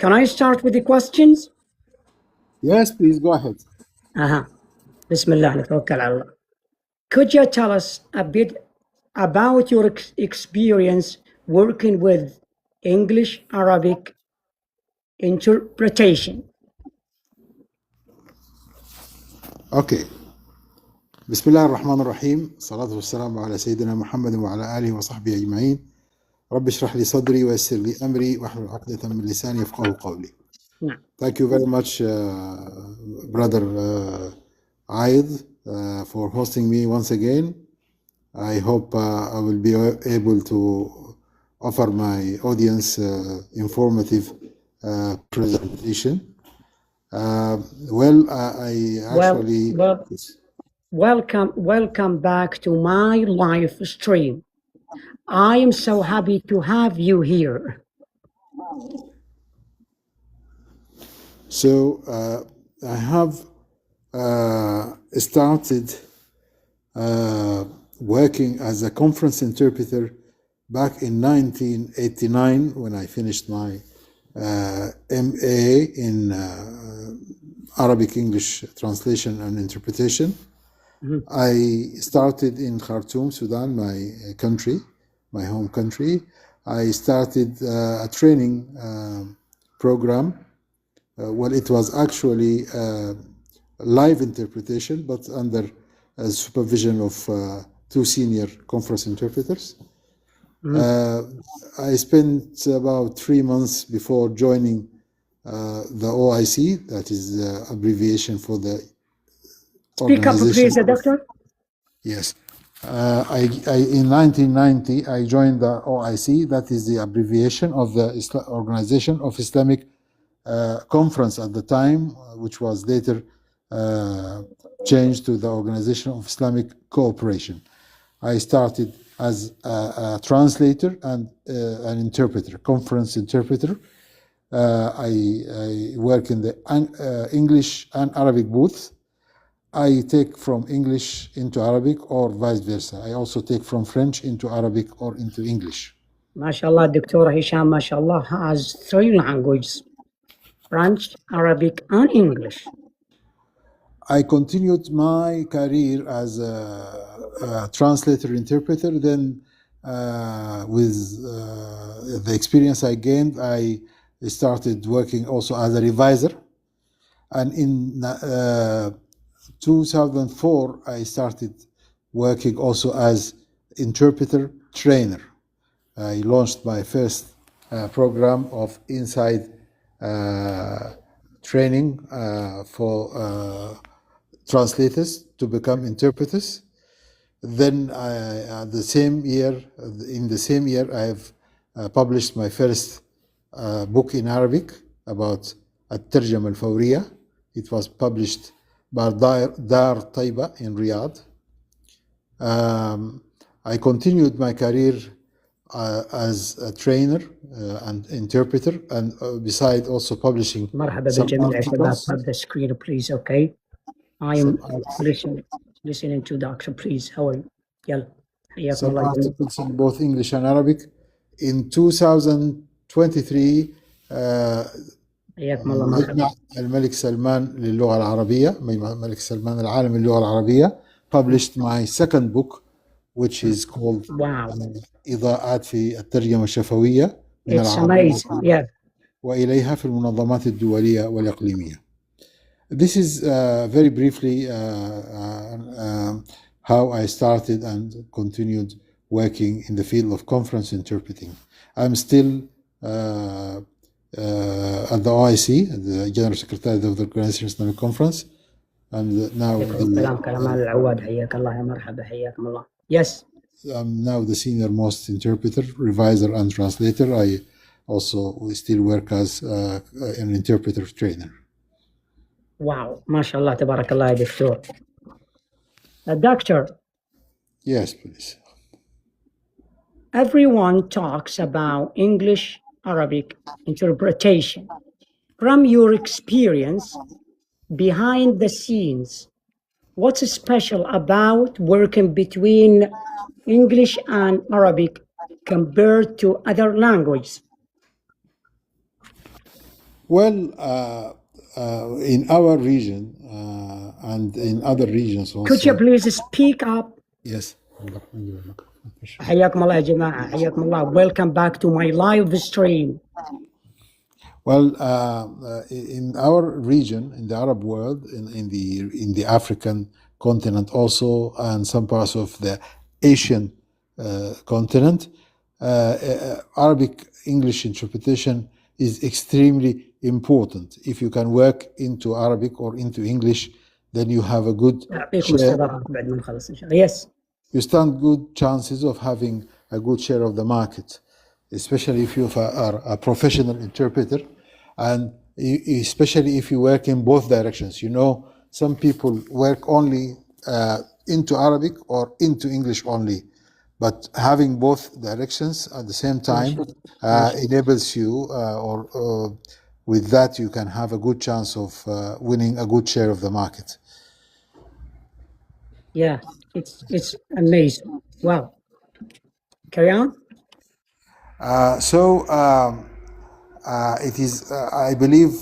Can I start with the questions? Yes, please go ahead. Bismillah, natawakkal ala Allah. Could you tell us a bit about your experience working with English Arabic interpretation? Okay. بسم الله الرحمن الرحيم الصلاة والسلام على سيدنا محمد وعلى آله وصحبه أجمعين رب اشرح لي صدري ويسر لي أمري واحلل عقدة من لساني يفقهوا قولي. Thank you very much, brother Ayedh, for hosting me once again. I hope I will be able to offer my audience informative presentation. Welcome back to my live stream. I am so happy to have you here. So I have started working as a conference interpreter back in 1989 when I finished my MA in Arabic English translation and interpretation. I started in Khartoum, Sudan, my country, my home country. I started a training program. Well, it was actually live interpretation, but under supervision of two senior conference interpreters. I spent about 3 months before joining the OIC, that is the abbreviation for the Speak up, please, Doctor. Yes. In 1990, I joined the OIC, that is the abbreviation of the Organization of Islamic Conference at the time, which was later changed to the Organization of Islamic Cooperation. I started as a translator and an interpreter, conference interpreter. I work in the English and Arabic booth. I take from English into Arabic or vice versa. I also take from French into Arabic or into English. MashaAllah, Dr. Hisham, MashaAllah, has 3 languages, French, Arabic, and English. I continued my career as a translator interpreter. Then with the experience I gained, I started working also as a reviser. And in 2004, I started working also as interpreter trainer. I launched my first program of inside training for translators to become interpreters. Then in the same year, I have published my first book in Arabic about الترجمة الفورية. It was published by Dar Taiba in Riyadh. I continued my career as a trainer and interpreter, and besides also publishing some articles. Have the screen, please, okay? I am listening to Doctor, please. How are you? Some articles in both English and Arabic. In 2023, مجمع الملك سلمان للغة العربية، مجمع الملك سلمان العالم للغة العربية, published my second book, which is called إضاءات في الترجمة الشفوية من العربية وإليها في المنظمات الدولية والإقليمية. This is very briefly how I started and continued working in the field of conference interpreting. I'm still at the OIC, the General Secretary of the Organization of Islamic Conference, and now yes, I'm now the senior most interpreter, reviser, and translator. I also still work as an interpreter trainer. Wow, mashallah, tabarakallah, Doctor. Doctor. Yes, please. Everyone talks about English Arabic interpretation. From your experience behind the scenes, what's special about working between English and Arabic compared to other languages? Well, in our region and in other regions Could you also. please speak up? Yes. حياكم الله يا جماعة حياكم الله. Welcome back to my live stream. Well, in our region, in the Arab world, in the African continent also, and some parts of the Asian continent, Arabic English interpretation is extremely important. If you can work into Arabic or into English, then you have a good أعطيكم share. استضافة بعد ما نخلص إن شاء الله. Yes. You stand good chances of having a good share of the market, especially if you are a professional interpreter, and especially if you work in both directions. You know, some people work only into Arabic or into English only, but having both directions at the same time enables you, or with that you can have a good chance of winning a good share of the market. Yeah, it's amazing. Wow. Carry on. It is, I believe,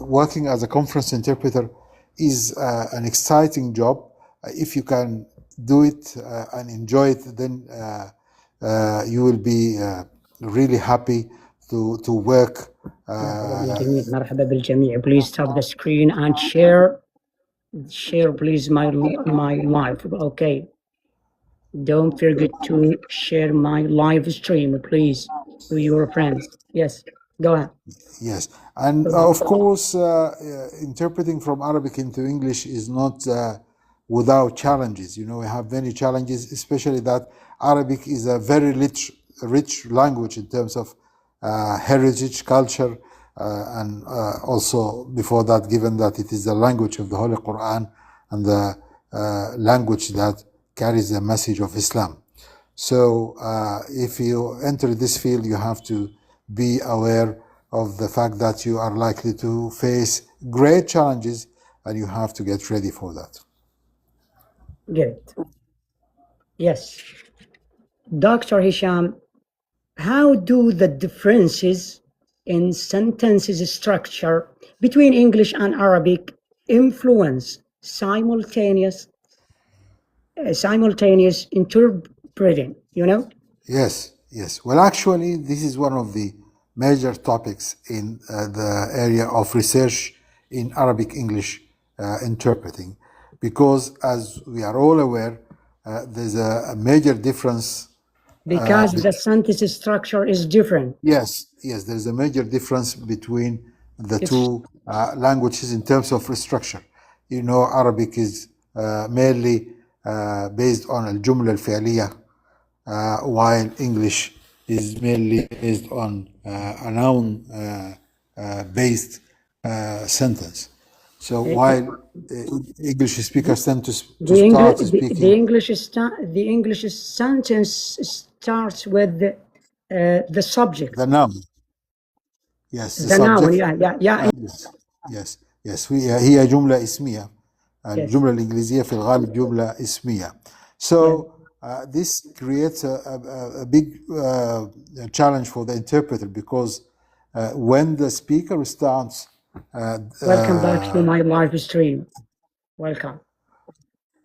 working as a conference interpreter is an exciting job. If you can do it and enjoy it, then you will be really happy to work. مرحبا بالجميع. Please stop the screen and share please my live. Okay. Don't forget to share my live stream, please, to your friends. Yes, go ahead. Yes, and of course, interpreting from Arabic into English is not without challenges. You know, we have many challenges, especially that Arabic is a very rich language in terms of heritage, culture, and also before that, given that it is the language of the Holy Quran and the language that carries the message of Islam. So if you enter this field, you have to be aware of the fact that you are likely to face great challenges, and you have to get ready for that. Good. Yes. Dr. Hisham, how do the differences in sentences structure between English and Arabic influence simultaneous interpreting, you know? Yes. Well, actually, this is one of the major topics in the area of research in Arabic English interpreting, because as we are all aware, there's a major difference. Because the sentence structure is different. Yes, there's a major difference between the two languages in terms of structure. You know, Arabic is mainly based on al-jumla al-fi'liya, while English is mainly based on a noun based sentence. So while English speakers tend to start speaking, the English sentence starts with the subject. The noun. Yes, the noun. Yeah. Yes. هي جملة اسمية. الجملة الإنجليزية في الغالب جملة اسمية. So this creates a big challenge for the interpreter, because when the speaker starts. Welcome back to my live stream. Welcome.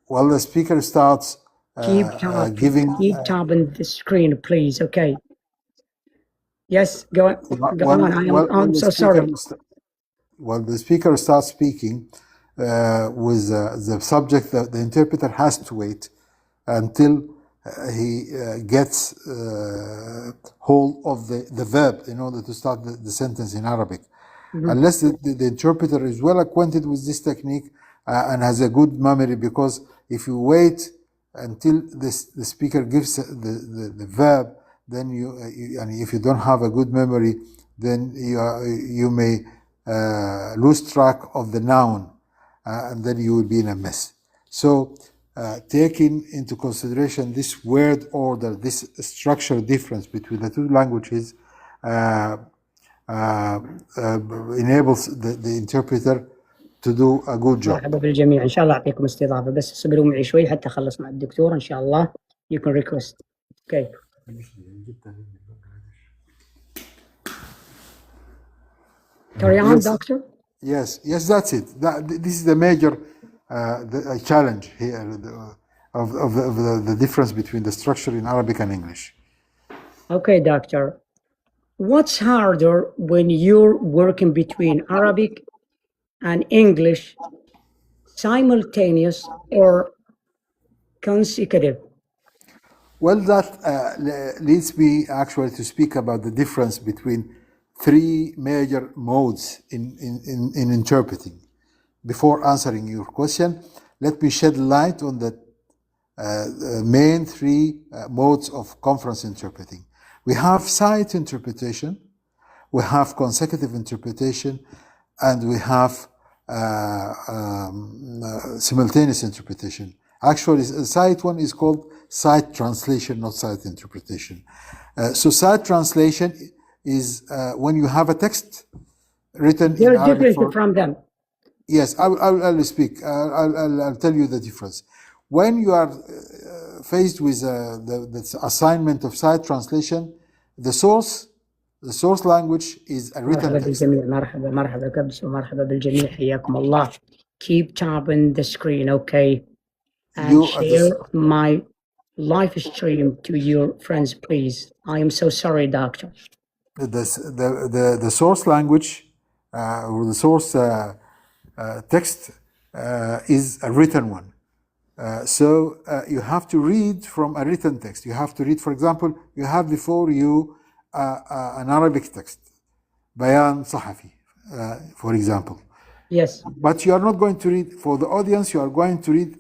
Well, the speaker starts keep tapping the screen, please. Okay. Yes, go on. I'm so sorry. Well, the speaker starts speaking with the subject, the interpreter has to wait until he gets hold of the verb in order to start the sentence in Arabic. Unless the interpreter is well acquainted with this technique and has a good memory, because if you wait until the speaker gives the verb, then and if you don't have a good memory, then you may lose track of the noun, and then you will be in a mess. So taking into consideration this word order, this structure difference between the two languages enables the interpreter to do a good job. مرحبا بالجميع. إن شاء الله أعطيكم استضافة، بس اصبروا معي شوي حتى أخلص مع الدكتور إن شاء الله. You can request. Okay. Carry on, Yes, doctor. yes, that's it. This is the major challenge here of the difference between the structure in Arabic and English. Okay, doctor. What's harder when you're working between Arabic and English, simultaneous or consecutive? Well, that leads me actually to speak about the difference between three major modes in interpreting. Before answering your question, let me shed light on the main three modes of conference interpreting. We have sight interpretation, we have consecutive interpretation, and we have simultaneous interpretation. Actually, the sight one is called sight translation, not sight interpretation. So sight translation is when you have a text written They're in Arabic. different from them. Yes, I'll speak. I'll tell you the difference. When you are faced with the assignment of sight translation, the source language is a written مرحبا text. بالجميع. مرحبا كبس ومرحبا بالجميع. حياكم الله. Keep tapping the screen, okay? And share my live stream to your friends, please. I am so sorry, doctor. The source language or the source text is a written one. So you have to read from a written text. You have to read, for example, you have before you an Arabic text, Bayan Sahafi, for example. Yes. But you are not going to read, for the audience, you are going to read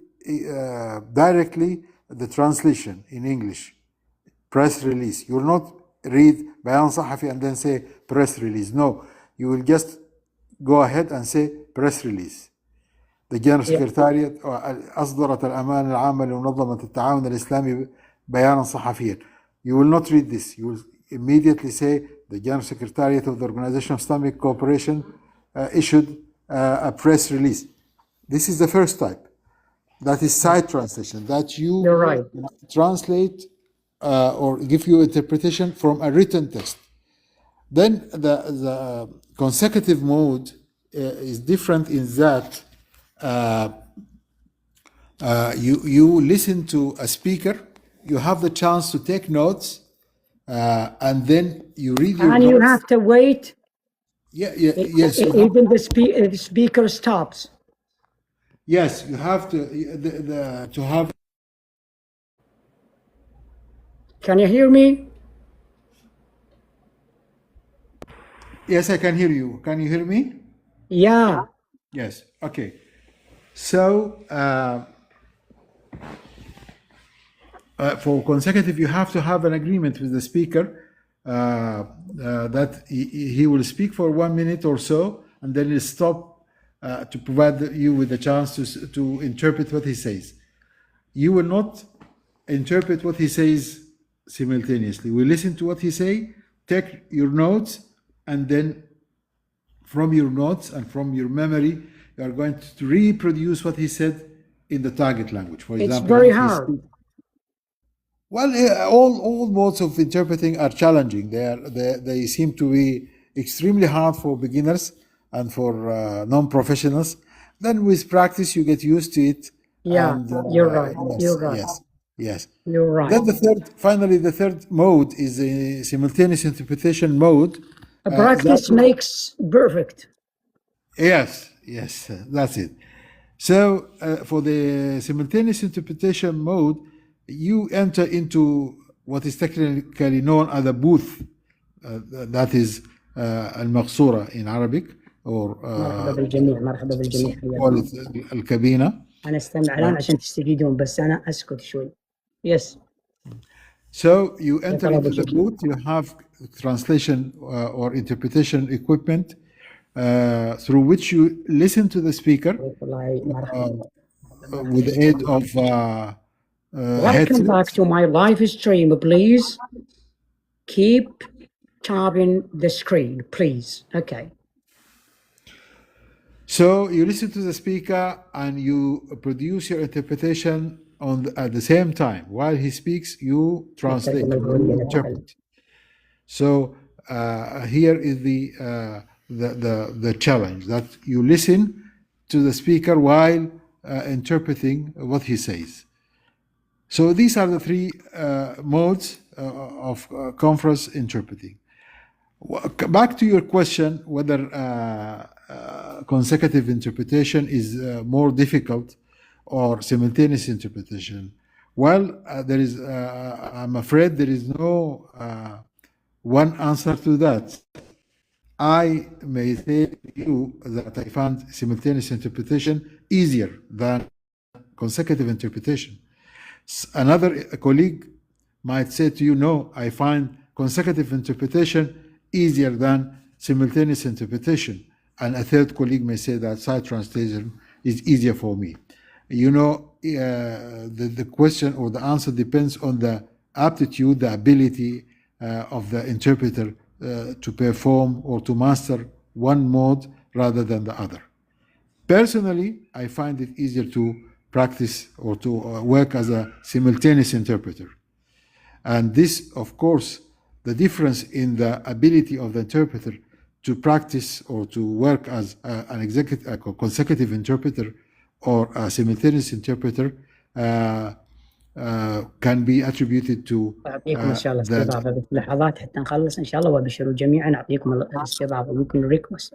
directly the translation in English, press release. You will not read Bayan Sahafi and then say press release. No, you will just go ahead and say press release. The General Secretariat أصدرت الأمانة العامة لمنظمة التعاون الإسلامي بيانا صحفيا. You will not read this. You will immediately say the General Secretariat of the Organization of Islamic Cooperation issued a press release. This is the first type. That is sight translation. That you translate or give you interpretation from a written text. Then the consecutive mode is different in that you listen to a speaker, you have the chance to take notes, and then you read your notes. And you have to wait. Yes. Even the speaker stops. Yes, you have to have. Can you hear me? Yes, I can hear you. Can you hear me? Yeah. Yes. Okay. So for consecutive, you have to have an agreement with the speaker that he will speak for 1 minute or so, and then he'll stop to provide you with the chance to interpret what he says. You will not interpret what he says simultaneously. We listen to what he say, take your notes, and then from your notes and from your memory, you are going to reproduce what he said in the target language. For example, it's very hard. Well, all modes of interpreting are challenging. They seem to be extremely hard for beginners and for non-professionals. Then with practice, you get used to it. Yeah, and, you're right. Yes, you're right. Yes. You're right. Then the third mode is a simultaneous interpretation mode. Practice makes perfect. Yes, that's it. So for the simultaneous interpretation mode, you enter into what is technically known as a booth. That is المقصورة in Arabic, or مرحبا بالجميع. مرحبا بالجميع. call it الكابينة. أنا أستمع الآن عشان تستفيدون، بس أنا أسكت شوي. Yes. So you enter into the booth. You have translation or interpretation equipment through which you listen to the speaker with the aid of welcome back to my live stream. Please keep tapping the screen, please. Okay. So you listen to the speaker and you produce your interpretation at the same time. While he speaks, you translate, you interpret. So here is the the challenge, that you listen to the speaker while interpreting what he says. So these are the three modes of conference interpreting. Back to your question, whether consecutive interpretation is more difficult or simultaneous interpretation. Well, I'm afraid there is no one answer to that. I may say to you that I found simultaneous interpretation easier than consecutive interpretation. Another colleague might say to you, no, I find consecutive interpretation easier than simultaneous interpretation. And a third colleague may say that side translation is easier for me. You know, the question or the answer depends on the aptitude, the ability of the interpreter to perform or to master one mode rather than the other. Personally, I find it easier to practice or to work as a simultaneous interpreter. And this, of course, the difference in the ability of the interpreter to practice or to work as a consecutive interpreter or a simultaneous interpreter can be attributed to أعطيكم إن شاء الله استضافة بس لحظات حتى نخلص إن شاء الله وأبشروا جميعا أعطيكم الاستضافة ممكن request.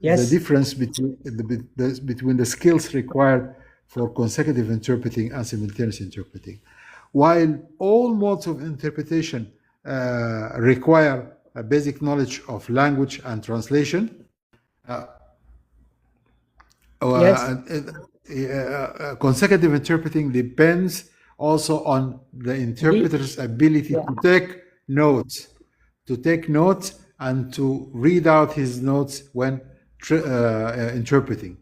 Yes. The difference between the skills required for consecutive interpreting and simultaneous interpreting. While all modes of interpretation require a basic knowledge of language and translation, consecutive interpreting depends also on the interpreter's ability to take notes and to read out his notes when interpreting.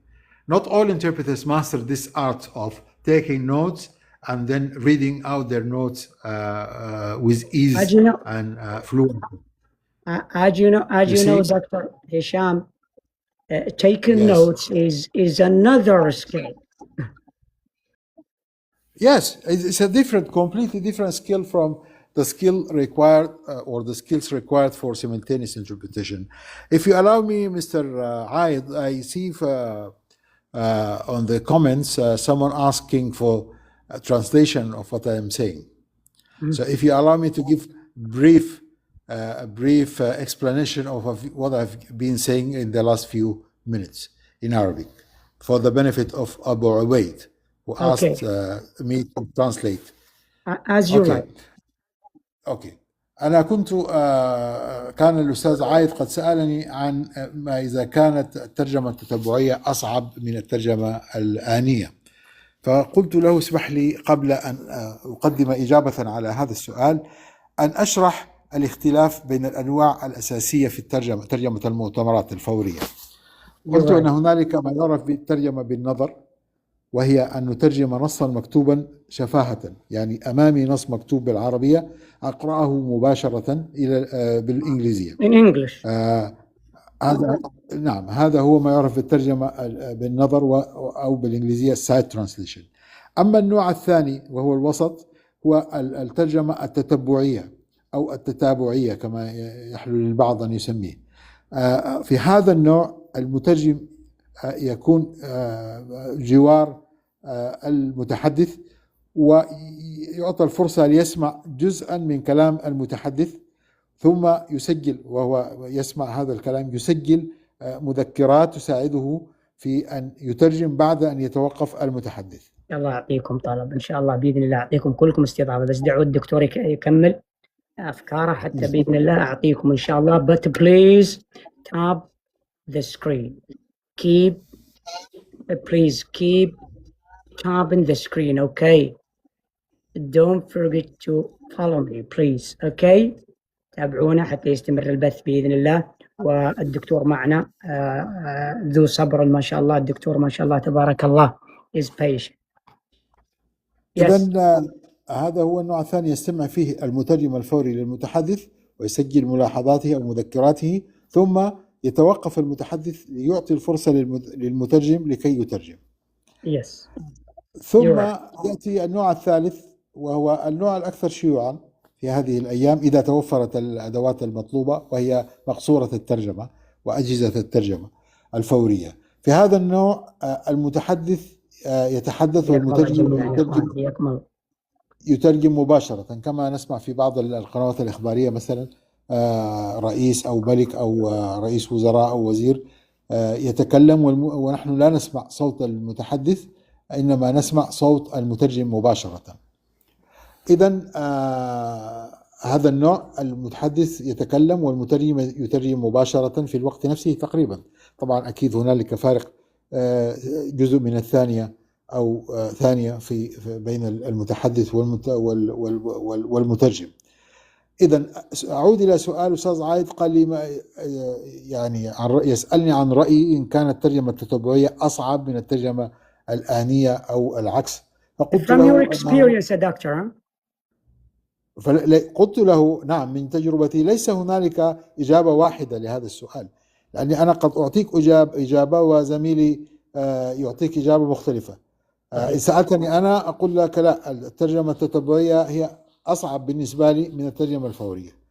Not all interpreters master this art of taking notes and then reading out their notes with ease and fluency. As you know, Dr. Hisham, taking notes is another skill. Yes, it's a completely different skill from the skill required or the skills required for simultaneous interpretation. If you allow me, Mr. Ayedh, I see on the comments someone asking for a translation of what I am saying. So if you allow me to give a brief explanation of what I've been saying in the last few minutes in Arabic for the benefit of Abu Ubaid, who asked me to translate. As you like. أوكي. أنا كان الأستاذ عايد قد سألني عن ما إذا كانت الترجمة التتبعية أصعب من الترجمة الآنية، فقلت له اسمح لي قبل أن أقدم إجابة على هذا السؤال أن أشرح الاختلاف بين الأنواع الأساسية في ترجمة المؤتمرات الفورية. قلت أن هنالك ما يعرف بالترجمة بالنظر، وهي أن نترجم نصا مكتوبا شفاهة، يعني أمامي نص مكتوب بالعربية أقرأه مباشرة بالإنجليزية. In English. هذا هو ما يعرف بالترجمة بالنظر أو بالإنجليزية side translation. أما النوع الثاني وهو الوسط هو الترجمة التتبعية أو التتابعية كما يحلو للبعض أن يسميه. في هذا النوع المترجم يكون جوار المتحدث ويعطى الفرصة ليسمع جزءا من كلام المتحدث ثم يسجل، وهو يسمع هذا الكلام يسجل مذكرات تساعده في أن يترجم بعد أن يتوقف المتحدث. الله يعطيكم طلب إن شاء الله بإذن الله أعطيكم كلكم استضافة، بس دعوا الدكتور يكمل أفكاره حتى بإذن الله أعطيكم إن شاء الله. But please tap the screen. Please keep tapping the screen, okay? Don't forget to follow me, please, okay? تابعونا حتى يستمر البث بإذن الله. والدكتور معنا ذو صبر ما شاء الله، الدكتور ما شاء الله تبارك الله is patient. إذن هذا هو النوع الثاني يستمع فيه المترجم الفوري للمتحدث ويسجل ملاحظاته أو مذكراته، ثم يتوقف المتحدث ليعطي الفرصة للمترجم لكي يترجم. ثم يأتي النوع الثالث وهو النوع الأكثر شيوعا في هذه الأيام إذا توفرت الأدوات المطلوبة وهي مقصورة الترجمة، وأجهزة الترجمة الفورية. في هذا النوع المتحدث يتحدث والمترجم يترجم مباشرة، كما نسمع في بعض القنوات الإخبارية مثلا رئيس أو ملك أو رئيس وزراء أو وزير يتكلم ونحن لا نسمع صوت المتحدث، إنما نسمع صوت المترجم مباشرة. إذن هذا النوع المتحدث يتكلم والمترجم يترجم مباشرة في الوقت نفسه تقريبا. طبعا أكيد هنالك فارق جزء من الثانية أو ثانية في بين المتحدث والمترجم. إذن أعود إلى سؤال أستاذ عايد، قال لي يعني يسألني عن رأيي إن كانت الترجمة التتبعية أصعب من الترجمة الآنية أو العكس. فقلت From your experience, doctor. فقلت له نعم، من تجربتي ليس هنالك إجابة واحدة لهذا السؤال، لأني أنا قد أعطيك إجابة وزميلي يعطيك إجابة مختلفة. إذا سألتني أنا أقول لك لا، الترجمة التتبعية هي أصعب بالنسبة لي من الترجمة الفورية.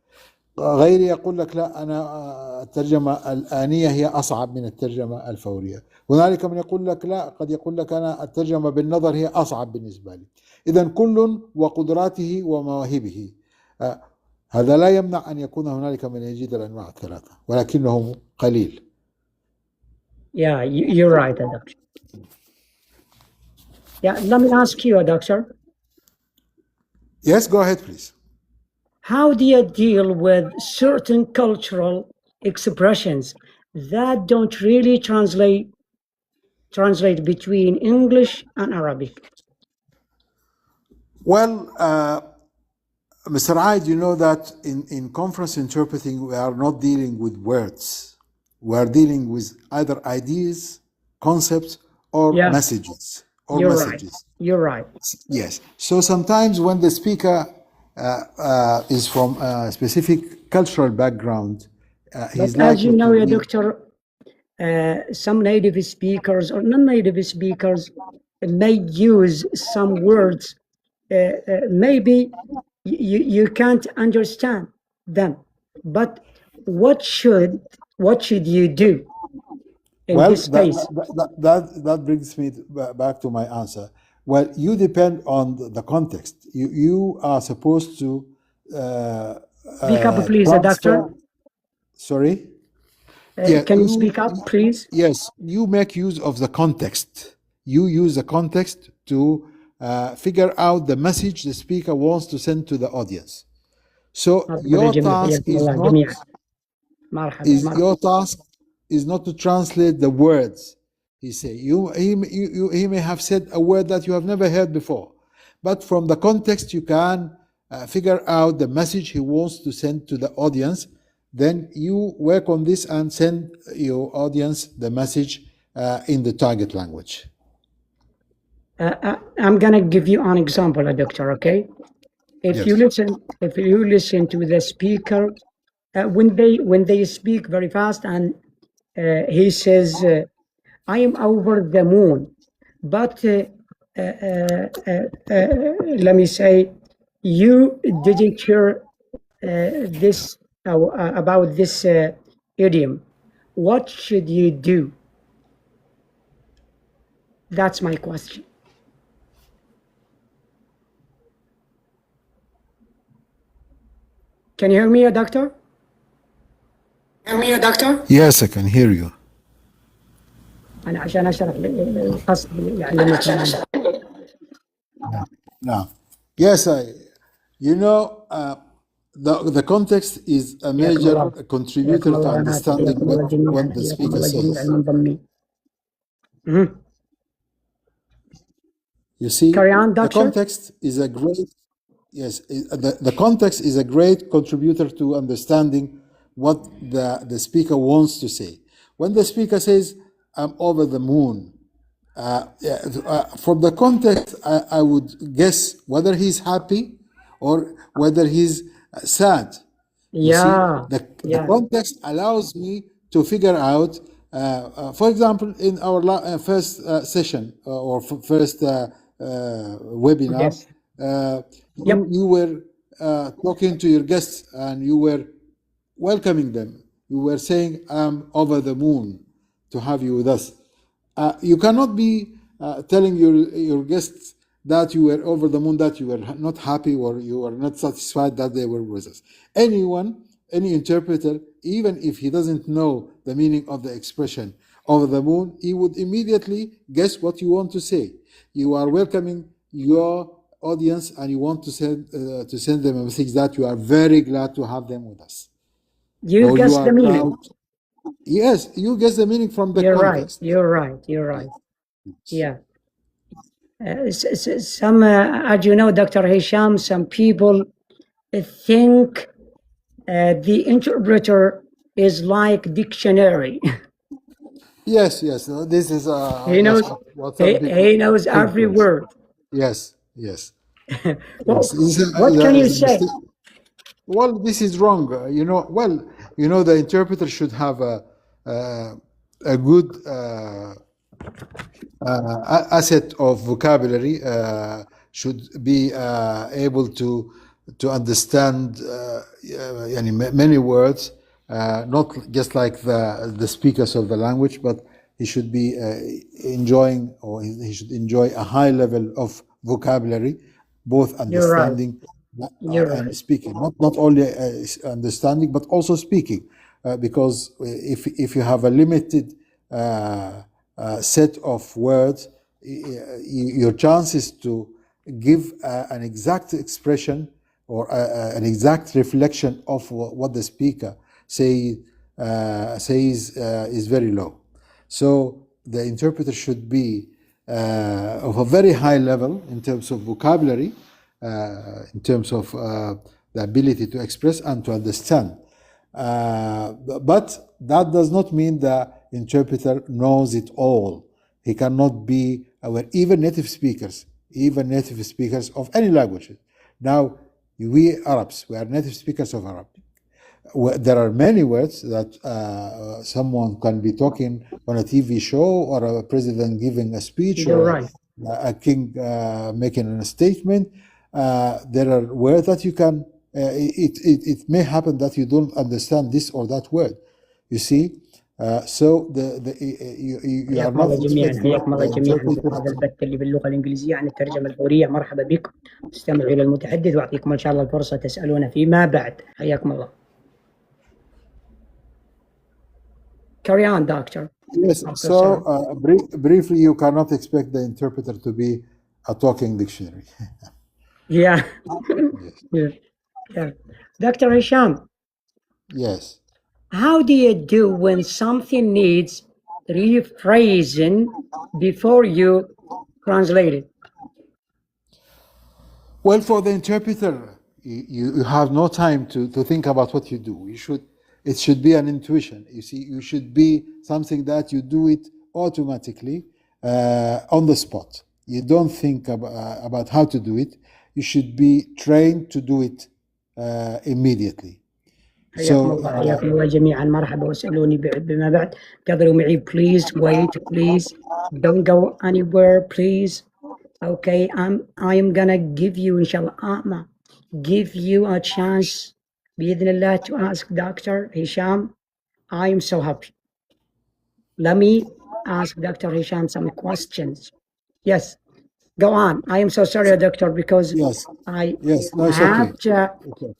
غيري يقول لك لا، أنا الترجمة الآنية هي أصعب من الترجمة الفورية. هنالك من يقول لك لا، قد يقول لك أنا الترجمة بالنظر هي أصعب بالنسبة لي. إذن كل وقدراته ومواهبه. هذا لا يمنع أن يكون هنالك من يجيد الأنواع الثلاثة، ولكنه قليل. Yeah, you're right, doctor. Yeah, let me ask you, doctor. Yes, go ahead, please. How do you deal with certain cultural expressions that don't really translate between English and Arabic? Well, Mr. Ayedh, you know that in conference interpreting, we are not dealing with words. We are dealing with either ideas, concepts, or messages. You're right. Yes. So sometimes when the speaker is from a specific cultural background, he's but as you know, doctor, some native speakers or non-native speakers may use some words. Maybe you can't understand them, but what should you do in this case? That brings me back to my answer. Well, you depend on the context. You are supposed to speak up, please, doctor. Sorry? Can you speak up, please? Yes, you make use of the context. You use the context to figure out the message the speaker wants to send to the audience. So your task is not to translate the words. He may have said a word that you have never heard before, but from the context you can figure out the message he wants to send to the audience. Then you work on this and send your audience the message in the target language. I'm gonna give you an example, doctor. Okay, if you listen to the speaker when they speak very fast and he says, "I am over the moon," but let me say, you didn't hear this about this idiom. What should you do? That's my question. Can you hear me, doctor? Yes, I can hear you. أنا عشان أشرح القصد يعني No. Yes, you know, the context is a major contributor to understanding what the speaker says. You see, the context is a great, the context is a great contributor to understanding what the speaker wants to say. When the speaker says, "I'm over the moon," from the context, I would guess whether he's happy or whether he's sad. You see, the context allows me to figure out, for example, in our first session or first webinar, you were talking to your guests and you were welcoming them. you were saying, I'm over the moon to have you with us. You cannot be telling your guests that you were over the moon, that you were not happy or you were not satisfied that they were with us. Any interpreter, even if he doesn't know the meaning of the expression over the moon, he would immediately guess what you want to say. You are welcoming your audience and you want to send them a message that you are very glad to have them with us. You guess the meaning. Yes, you guess the meaning from the context. You're right. Yeah. Some, as you know, Dr. Hisham, some people think the interpreter is like dictionary. Yes. No, this is he knows. He knows every word. Yes. Well, what can you say? Well, this is wrong. The interpreter should have a good asset of vocabulary. Should be able to understand many words, not just like the speakers of the language, but he should be enjoying, or he should enjoy a high level of vocabulary, both understanding and speaking. Not only understanding, but also speaking, because if you have a limited set of words, your chances to give an exact expression or an exact reflection of what the speaker says is very low. So the interpreter should be of a very high level in terms of vocabulary, in terms of the ability to express and to understand. But that does not mean the interpreter knows it all. He cannot be aware. Even native speakers of any language. Now, we Arabs, we are native speakers of Arabic. There are many words that someone can be talking on a TV show, or a president giving a speech, or a king making a statement. There are words that you can, it may happen that you don't understand this or that word. You see? So you are not expecting. حياكم الله جميعا في هذا البث اللي باللغه الانجليزيه عن الترجمه الفوريه. مرحبا بكم، استمعوا الى المتحدث واعطيكم ان شاء الله الفرصه تسالون فيما بعد. حياكم الله. Carry on, doctor. Yes. So briefly, you cannot expect the interpreter to be a talking dictionary. Yeah. Dr. Hisham. Yes. How do you do when something needs rephrasing before you translate it? Well, for the interpreter, you have no time to think about what you do. It should be an intuition. You see, you should be something that you do it automatically on the spot. You don't think about how to do it. You should be trained to do it immediately. حياكم الله جميعا. مرحبا واسألوني بما بعد. تفضلوا معي. Please wait, please don't go anywhere, please. Okay, I am gonna give you inshallah give you a chance بإذن الله to ask Dr. Hisham. I am so happy. Let me ask Dr. Hisham some questions. Yes, go on. I am so sorry, doctor, because I have to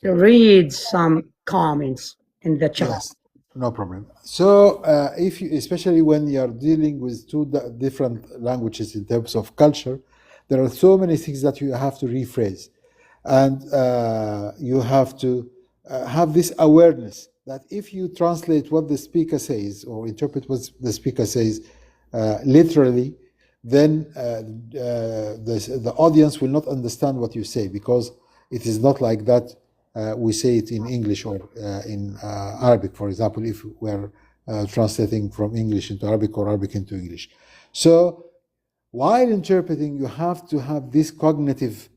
read some comments in the chat. Yes, no problem. So if you, especially when you are dealing with two different languages in terms of culture, there are so many things that you have to rephrase, and you have to have this awareness that if you translate what the speaker says or interpret what the speaker says literally, then the audience will not understand what you say, because it is not like that we say it in English or in Arabic, for example, if we're translating from English into Arabic or Arabic into English. So while interpreting, you have to have this cognitive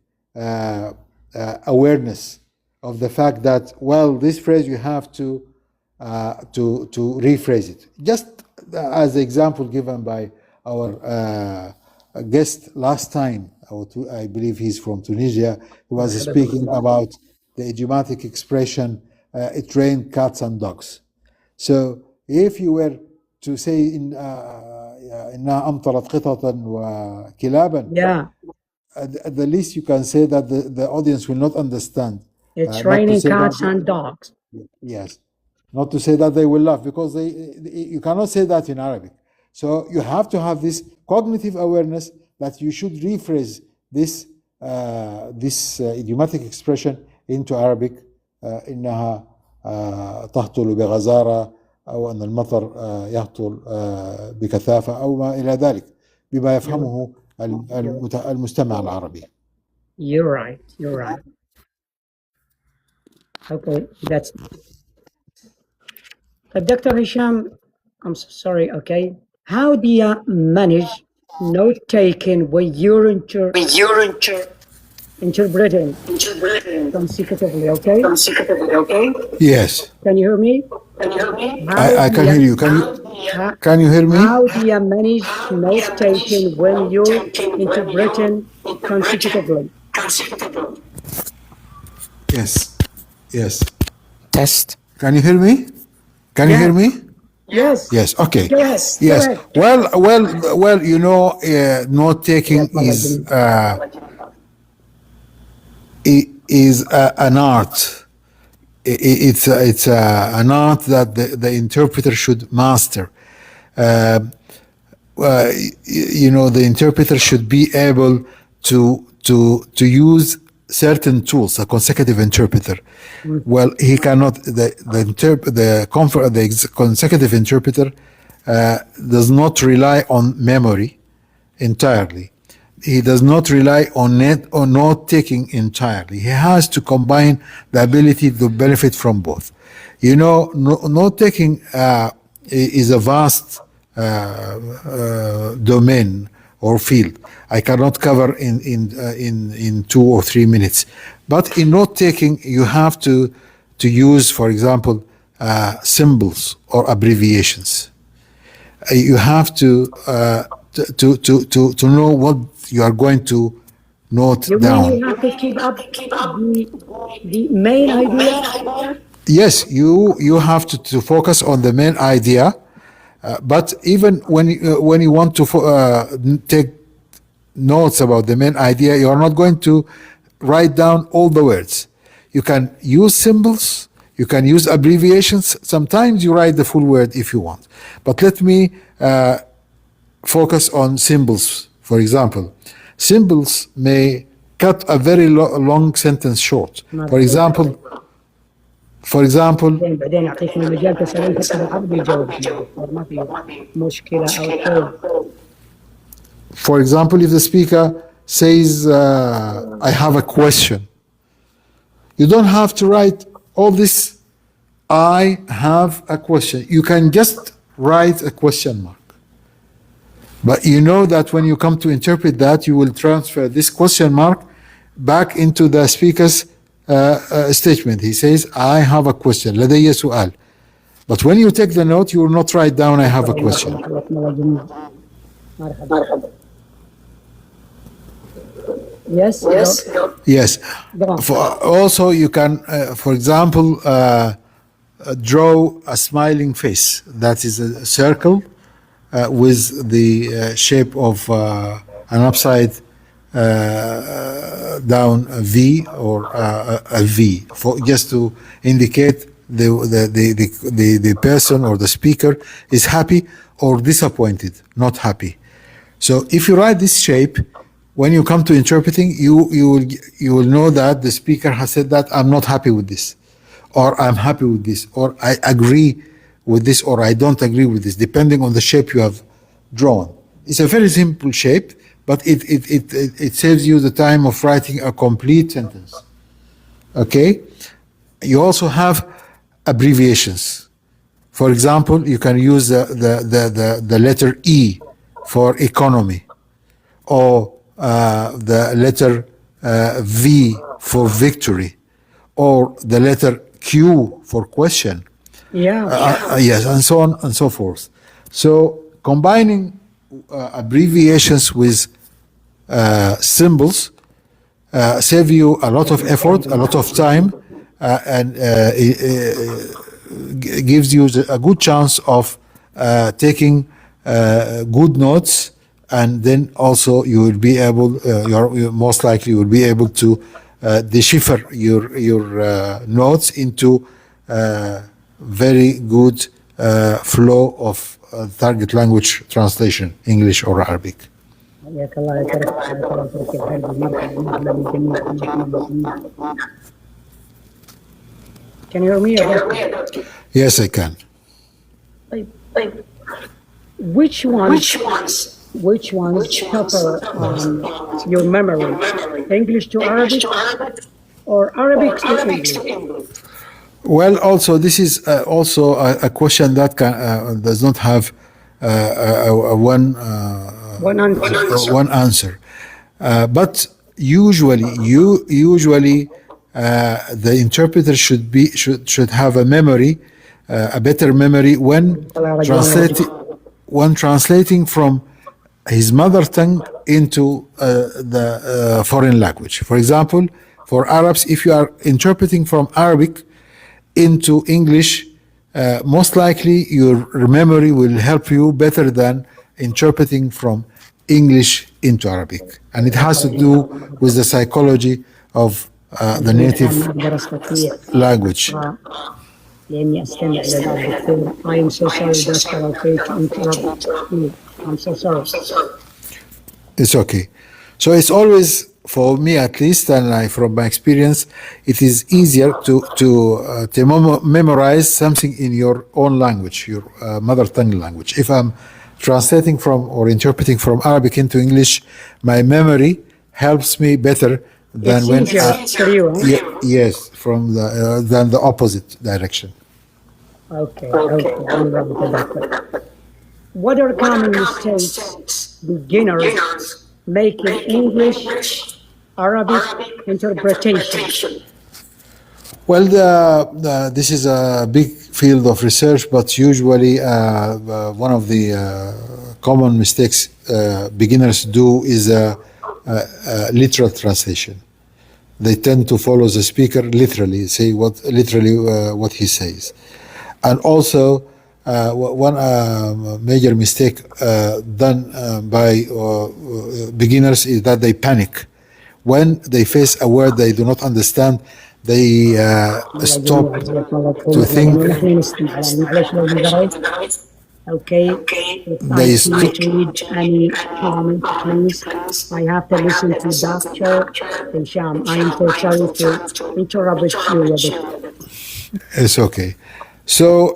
awareness of the fact that, well, this phrase you have to rephrase it. Just as the example given by our guest last time, I believe he's from Tunisia, who was speaking about the idiomatic expression, it rained cats and dogs. So if you were to say إنها أمطرت قططا وكلابا, Yeah, at the least you can say that the audience will not understand. it's Not to raining say cats that, and dogs. yes, not to say that they will laugh, because you cannot say that in Arabic. So you have to have this cognitive awareness that you should rephrase this idiomatic expression into Arabic. إنها تهطل بغزارة، أو أن المطر يهطل بكثافة، أو ما إلى ذلك، بما يفهمه المستمع العربي. You're right. You're right. Okay, that's. Dr. Hisham, I'm so sorry. Okay, how do you manage note taking when you're interpreting consecutively? Okay, Yes, can you hear me? I can hear you. Can you hear me? How do you manage note taking when you're interpreting consecutively? Yes, yes. Test. Can you hear me? Can you Yeah. hear me? Yes. Yes. Okay. Go ahead. Yes. Go ahead. Well. You know, note taking is an art. It's an art that the interpreter should master. You know, the interpreter should be able to use certain tools. A consecutive interpreter, well, he cannot. The consecutive interpreter does not rely on memory entirely. He does not rely on note taking entirely. He has to combine the ability to benefit from both. You know, note taking is a vast domain or field. I cannot cover in 2 or 3 minutes. But in note taking, you have to use, for example, symbols or abbreviations. You have to know what you are going to note You down. mean you have to keep up the main idea? Yes, you have to focus on the main idea, but even when you want to take notes about the main idea, you are not going to write down all the words. You can use symbols, you can use abbreviations. Sometimes you write the full word if you want. But let me focus on symbols, for example. Symbols may cut a very long sentence short. For example, بعدين يعطيكم المجال تسألون حتى بالعربي يجاوب ما في مشكلة أو for example, if the speaker says, I have a question, you don't have to write all this, I have a question. You can just write a question mark. But you know that when you come to interpret that, you will transfer this question mark back into the speaker's statement. He says, I have a question. لدي سؤال. But when you take the note, you will not write down, I have a question. Yes. Yes. Also, you can, for example, draw a smiling face. That is a circle with the shape of an upside down V or a V, for just to indicate the person or the speaker is happy or disappointed, not happy. So if you write this shape, when you come to interpreting, you will know that the speaker has said that I'm not happy with this, or I'm happy with this, or I agree with this, or I don't agree with this, depending on the shape you have drawn. It's a very simple shape, but it saves you the time of writing a complete sentence. Okay? You also have abbreviations. For example, you can use the letter E for economy, or the letter V for victory, or the letter Q for question. Yes, and so on and so forth. So combining abbreviations with symbols save you a lot of effort, a lot of time, and gives you a good chance of taking good notes, and then also you will be able, you're most likely will be able to decipher your notes into very good flow of target language translation, English or Arabic. حياك الله يا ترك، حياك الله ترك الحربي، مرحبا مرحبا بالجميع حياكم الله جميعا. Can you hear me or not? Yes, I can. طيب which ones cover your memory? English to Arabic or Arabic to English? Well, also this is also a question that does not have one answer. But usually the interpreter should have a memory, a better memory when translating from his mother tongue into the foreign language. For example, for Arabs, if you are interpreting from Arabic into English, most likely your memory will help you better than interpreting from English into Arabic. And it has to do with the psychology of the native language. لأني أستمع للدكتور. I am so sorry, Doctor. Okay, to interrupt you. I'm so sorry. It's okay. So it's always, for me at least, and from my experience, it is easier to memorize something in your own language, your mother tongue language. If I'm translating from or interpreting from Arabic into English, my memory helps me better than it's when easier for you, huh? yes, from the than the opposite direction. Okay. What are common mistakes beginners make in English Arabic interpretation? Well, this is a big field of research, but usually one of the common mistakes beginners do is literal translation. They tend to follow the speaker literally, say what he says. And also, one major mistake done by beginners is that they panic. When they face a word they do not understand, they stop to think. Okay, if I can't read any comment, please, I have to listen to Dr. Hisham. I am so sorry to interrupt you with it. It's okay. So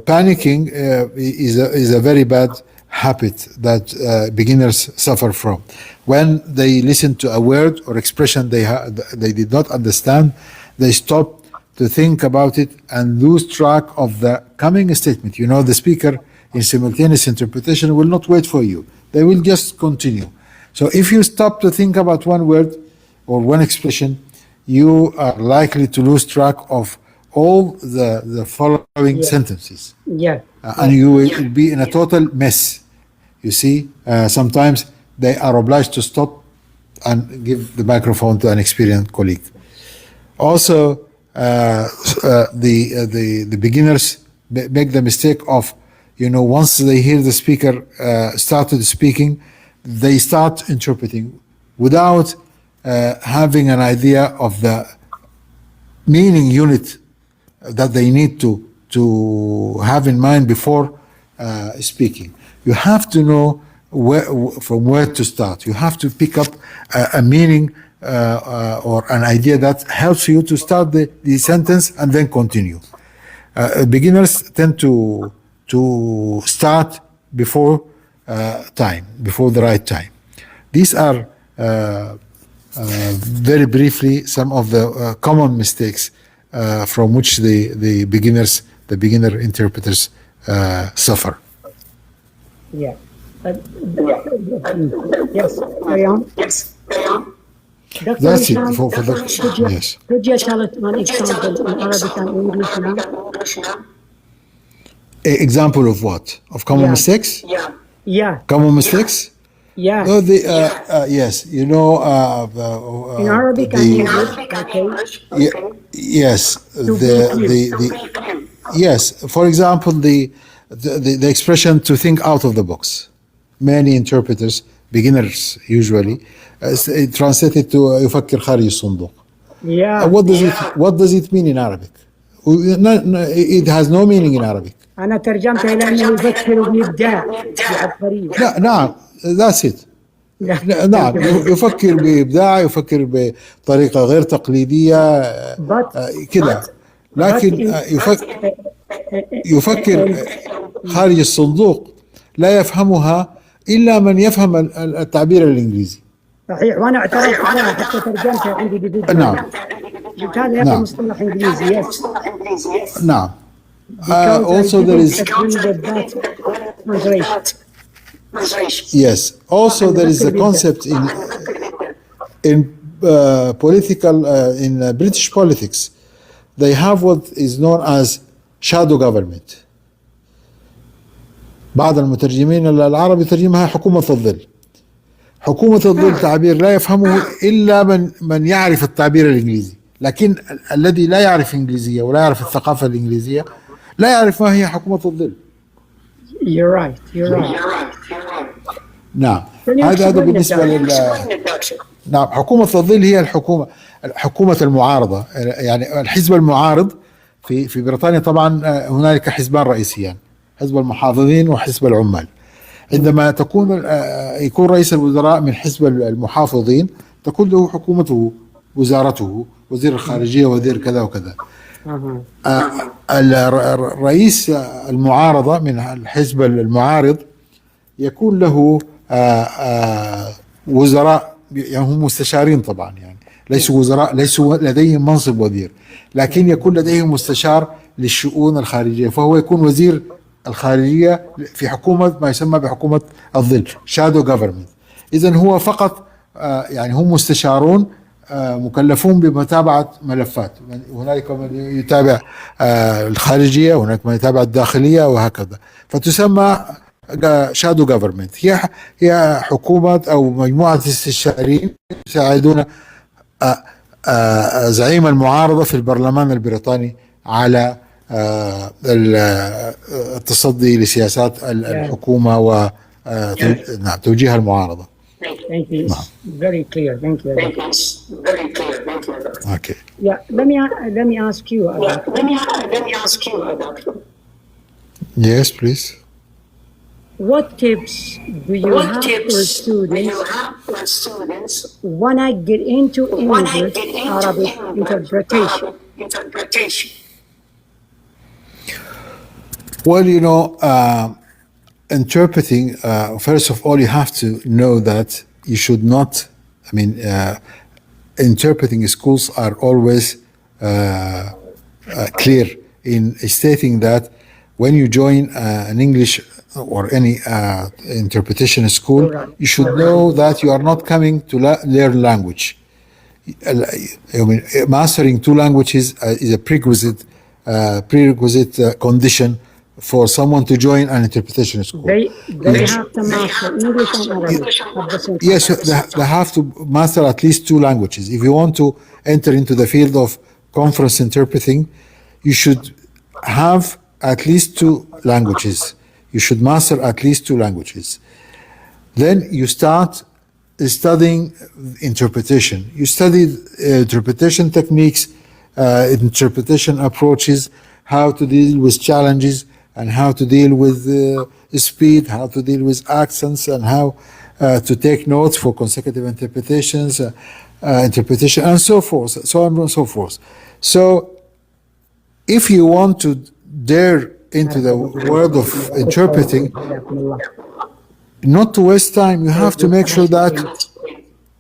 panicking is a very bad habit that beginners suffer from. When they listen to a word or expression they did not understand, they stop to think about it and lose track of the coming statement. You know, the speaker in simultaneous interpretation will not wait for you. They will just continue. So if you stop to think about one word or one expression, you are likely to lose track of all the following sentences. And you will be in a total mess. You see, sometimes they are obliged to stop and give the microphone to an experienced colleague. Also, the beginners make the mistake of, once they hear the speaker started speaking, they start interpreting without having an idea of the meaning unit that they need to have in mind before speaking. You have to know from where to start. You have to pick up a meaning or an idea that helps you to start the sentence and then continue. Beginners tend to start before the right time. These are very briefly some of the common mistakes from which the beginner interpreters suffer. Yeah. Yes, carry on. Dr. That's Hisham, it for the yes. Could you tell us one example in Arabic and English now? Example of what? Of common mistakes? Yeah. Common mistakes? Yeah. No, yes. In Arabic and English, okay. Yes, To be clear. yes. For example, the expression "to think out of the box." Many interpreters, beginners usually, translate it to "يفكر خارج الصندوق." Yeah. What does it mean in Arabic? It has no meaning in Arabic. أنا ترجمتها إلى أنه يفكر بإبداع بعبقرية. لا نعم that's it. لا. نعم يفكر بإبداع، يفكر بطريقة غير تقليدية كده، لكن يفكر خارج الصندوق لا يفهمها إلا من يفهم التعبير الإنجليزي. صحيح، وأنا اعترفت بها حتى ترجمتها عندي بفيديو. نعم. قلت هذا يا أخي مصطلح إنجليزي. نعم. Also there is translation. Yes. Also there is a concept in political in British politics. They have what is known as shadow government. بعض المترجمين العرب يترجمها حكومة الظل. حكومة الظل تعبير لا يفهمه إلا من يعرف التعبير الإنجليزي، لكن الذي لا يعرف إنجليزية ولا يعرف الثقافة الإنجليزية لا يعرف ما هي حكومة الظل. You're right. نعم. هذا بالنسبة نعم. حكومة الظل هي حكومة المعارضة، يعني الحزب المعارض في بريطانيا طبعا هنالك حزبان رئيسيان، حزب المحافظين وحزب العمال. عندما يكون رئيس الوزراء من حزب المحافظين تكون له حكومته، وزارته، وزير الخارجية، وزير كذا وكذا. الرئيس المعارضة من الحزب المعارض يكون له وزراء، يعني هم مستشارين طبعا، يعني ليسوا وزراء، ليسوا لديهم منصب وزير، لكن يكون لديهم مستشار للشؤون الخارجية، فهو يكون وزير الخارجية في حكومة ما يسمى بحكومة الظل shadow government. إذن هو فقط يعني هم مستشارون مكلفون بمتابعة ملفات، هنالك من يتابع الخارجية، وهناك من يتابع الداخلية، وهكذا، فتسمى shadow government. هي حكومة أو مجموعة استشاريين يساعدون زعيم المعارضة في البرلمان البريطاني على التصدي لسياسات الحكومة وتوجيه المعارضة. Thank you. Very clear. Thank you. Okay. Yeah. Let me ask you about. Yes, please. What tips do you have for students when I get into English Arabic interpretation? Well, interpreting, first of all, you have to know that you should not, interpreting schools are always clear in stating that when you join an English or any interpretation school, you should know that you are not coming to learn language. Mastering two languages is a prerequisite condition for someone to join an interpretation school. They have to master English and Arabic. Yes, they have to master at least two languages. If you want to enter into the field of conference interpreting, you should have at least two languages. You should master at least two languages. Then you start studying interpretation. You study interpretation techniques, interpretation approaches, how to deal with challenges, and how to deal with speed, how to deal with accents, and how to take notes for consecutive interpretations, interpretation, and so forth, so on and so forth. So, if you want to dare into the world of interpreting, not to waste time, you have to make sure that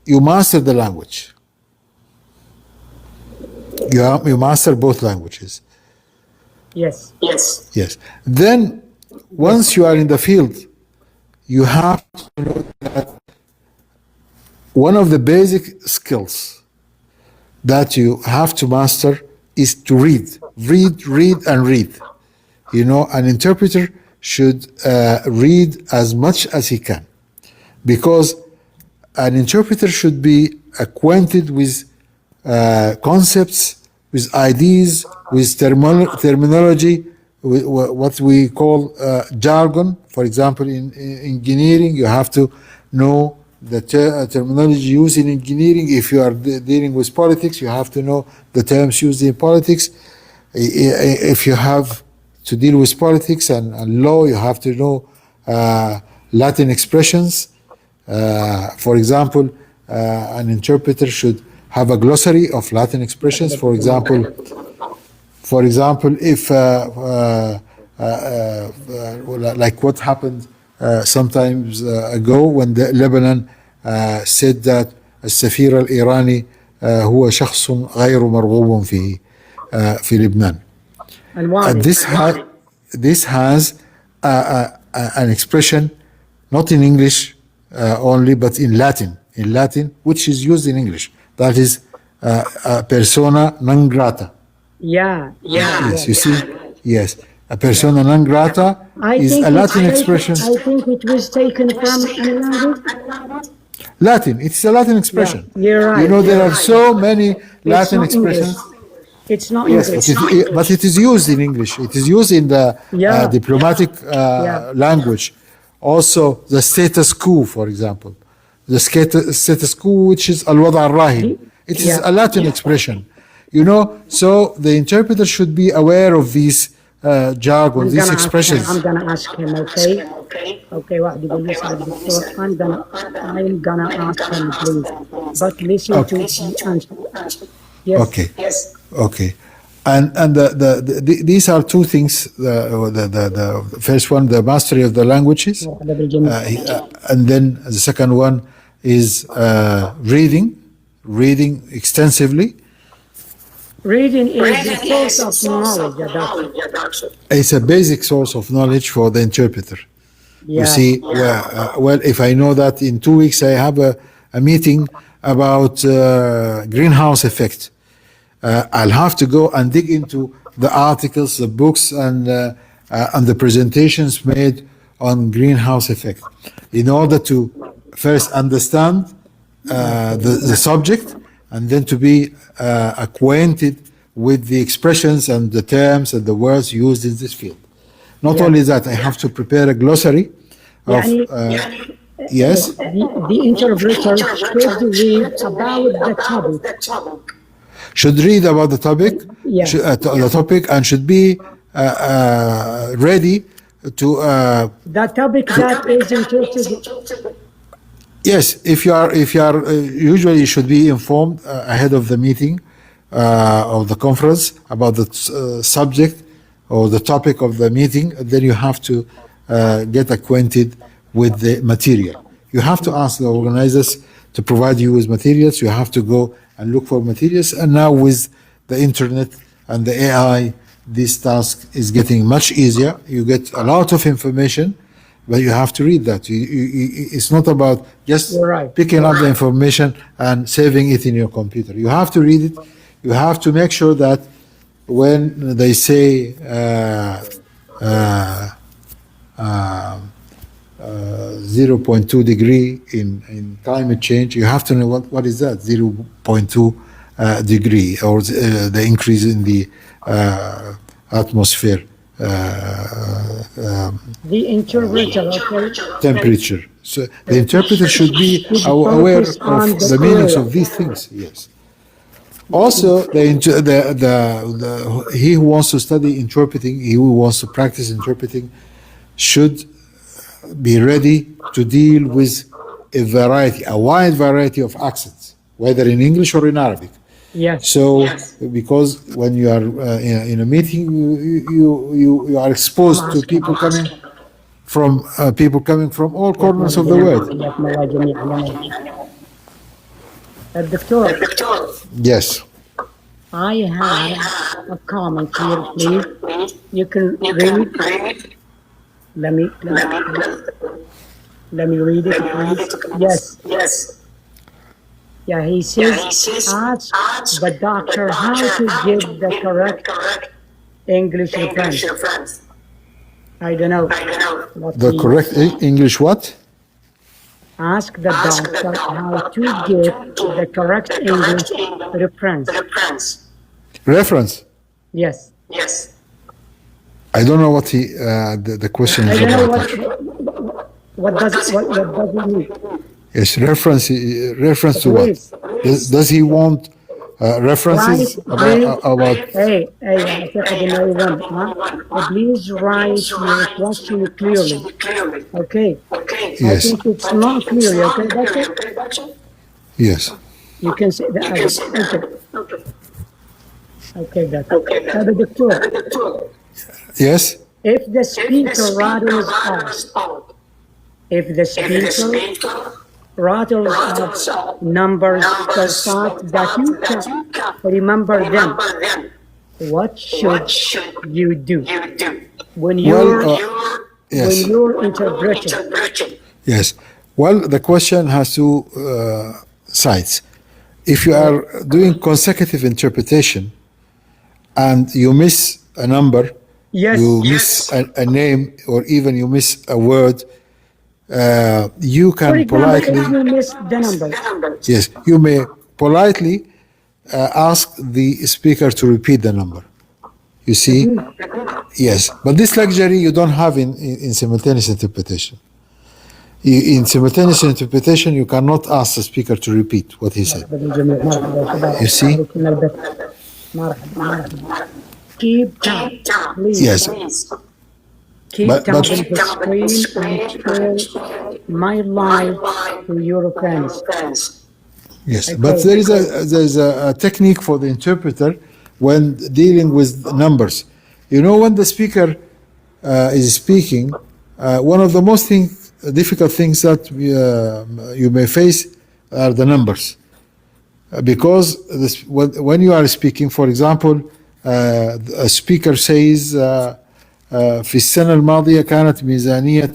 you master the language. You master both languages. Yes. Then, once you are in the field, you have to know that one of the basic skills that you have to master is to read. Read. An interpreter should read as much as he can, because an interpreter should be acquainted with concepts with ideas, with terminology, with what we call jargon. For example, in engineering, you have to know the terminology used in engineering. If you are dealing with politics, you have to know the terms used in politics. If you have to deal with politics and law, you have to know Latin expressions. For example, an interpreter should have a glossary of Latin expressions. For example, if like what happened sometimes ago when Lebanon said that السفير الإيراني هو شخص غير مرغوب فيه في لبنان. This has an expression not in English only, but in Latin, which is used in English. That is persona non grata. Yes, you see? Yes. A persona non grata is a Latin expression. I think it was taken from another. Latin. It's a Latin expression. Yeah, you're right. You know, there are so many Latin expressions. It's not Yes, English. but it is used in English. It is used in the diplomatic language. Also, the status quo, for example. The status quo, which is al-wada' al-rahin. It is a Latin expression. You know, so the interpreter should be aware of these jargon, these expressions. I'm gonna ask him, okay? Okay, واحد يقول لي سعد الدكتور I'm gonna ask him, please. But listen to the answer. Yes. Okay. And these are two things. The first one, the mastery of the languages, and then the second one is reading extensively. Reading is a source of knowledge. It's a basic source of knowledge for the interpreter. You see, well, if I know that in 2 weeks I have a meeting about greenhouse effect, I'll have to go and dig into the articles, the books, and the presentations made on greenhouse effect in order to first understand the subject, and then to be acquainted with the expressions and the terms and the words used in this field. Not only that, I have to prepare a glossary of yes. The interpreter should read about the topic. Should read about the topic, the topic, and should be ready to the topic that is interested. Yes, if you are usually you should be informed ahead of the meeting of the conference about the subject or the topic of the meeting. Then you have to get acquainted with the material. You have to ask the organizers to provide you with materials. You have to go and look for materials. And now with the internet and the AI, this task is getting much easier. You get a lot of information, but you have to read that. It's not about just picking up the information and saving it in your computer. You have to read it. You have to make sure that when they say 0.2 degree in climate change, you have to know what is that 0.2 degree, or the increase in the atmosphere the interpreter temperature. So the interpreter should be aware of the meanings of these things. Yes. Also, he who wants to study interpreting, he who wants to practice interpreting, should be ready to deal with a wide variety of accents, whether in English or in Arabic. Yes. So, because when you are in a meeting, you are exposed to people coming from all corners of the world. Yes. I have a comment here, please. You can read. Let me read it, please. Yes. Yeah, he says, ask the doctor how to give the correct English reference. I don't know. The correct English what? Ask the doctor how to give the correct English reference. Reference. Yes. I don't know what the question I is don't know about. what does it mean? Yes, reference to what? Please. Does he want references Please. about? Hey, أعتقد إنه يوم please write your question clearly. Okay. I Yes. think it's not clearly. Okay, that's it. Yes. You can say the other. Okay. Okay, that's it. هذا دكتور. Yes. If the speaker rattles off, numbers so fast that you can't remember them, what should you do when you're interpreting? Yes. Well, the question has two sides. If you are doing consecutive interpretation and you miss a number, you miss a name, or even you miss a word, you can politely. If you miss the number. Yes, you may politely ask the speaker to repeat the number. You see? Yes, but this luxury you don't have in simultaneous interpretation. In simultaneous interpretation, you cannot ask the speaker to repeat what he said. You see? Keep tab, please. Yes. Keep tab on the screen and share my live to your friends. Yes, but there's a technique for the interpreter when dealing with numbers. You know, when the speaker is speaking, one of the most difficult things that you may face are the numbers. Because when you are speaking, for example, a speaker says في السنة الماضية كانت ميزانية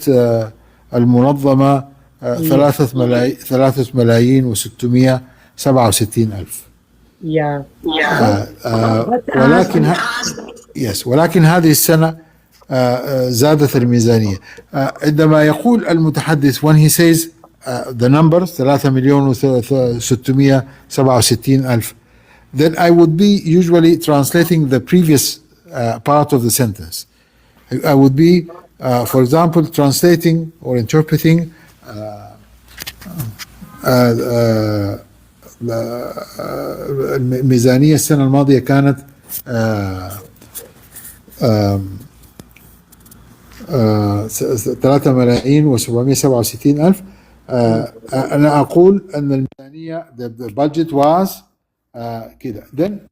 المنظمة 3,667,000. ولكن هذه السنة زادت الميزانية. عندما يقول المتحدث when he says the number 3,667,000, then I would be usually translating the previous part of the sentence. I would be, for example, translating or interpreting الميزانية السنة الماضية كانت 3,767,000. أنا أقول أن الميزانية the budget was كده. Then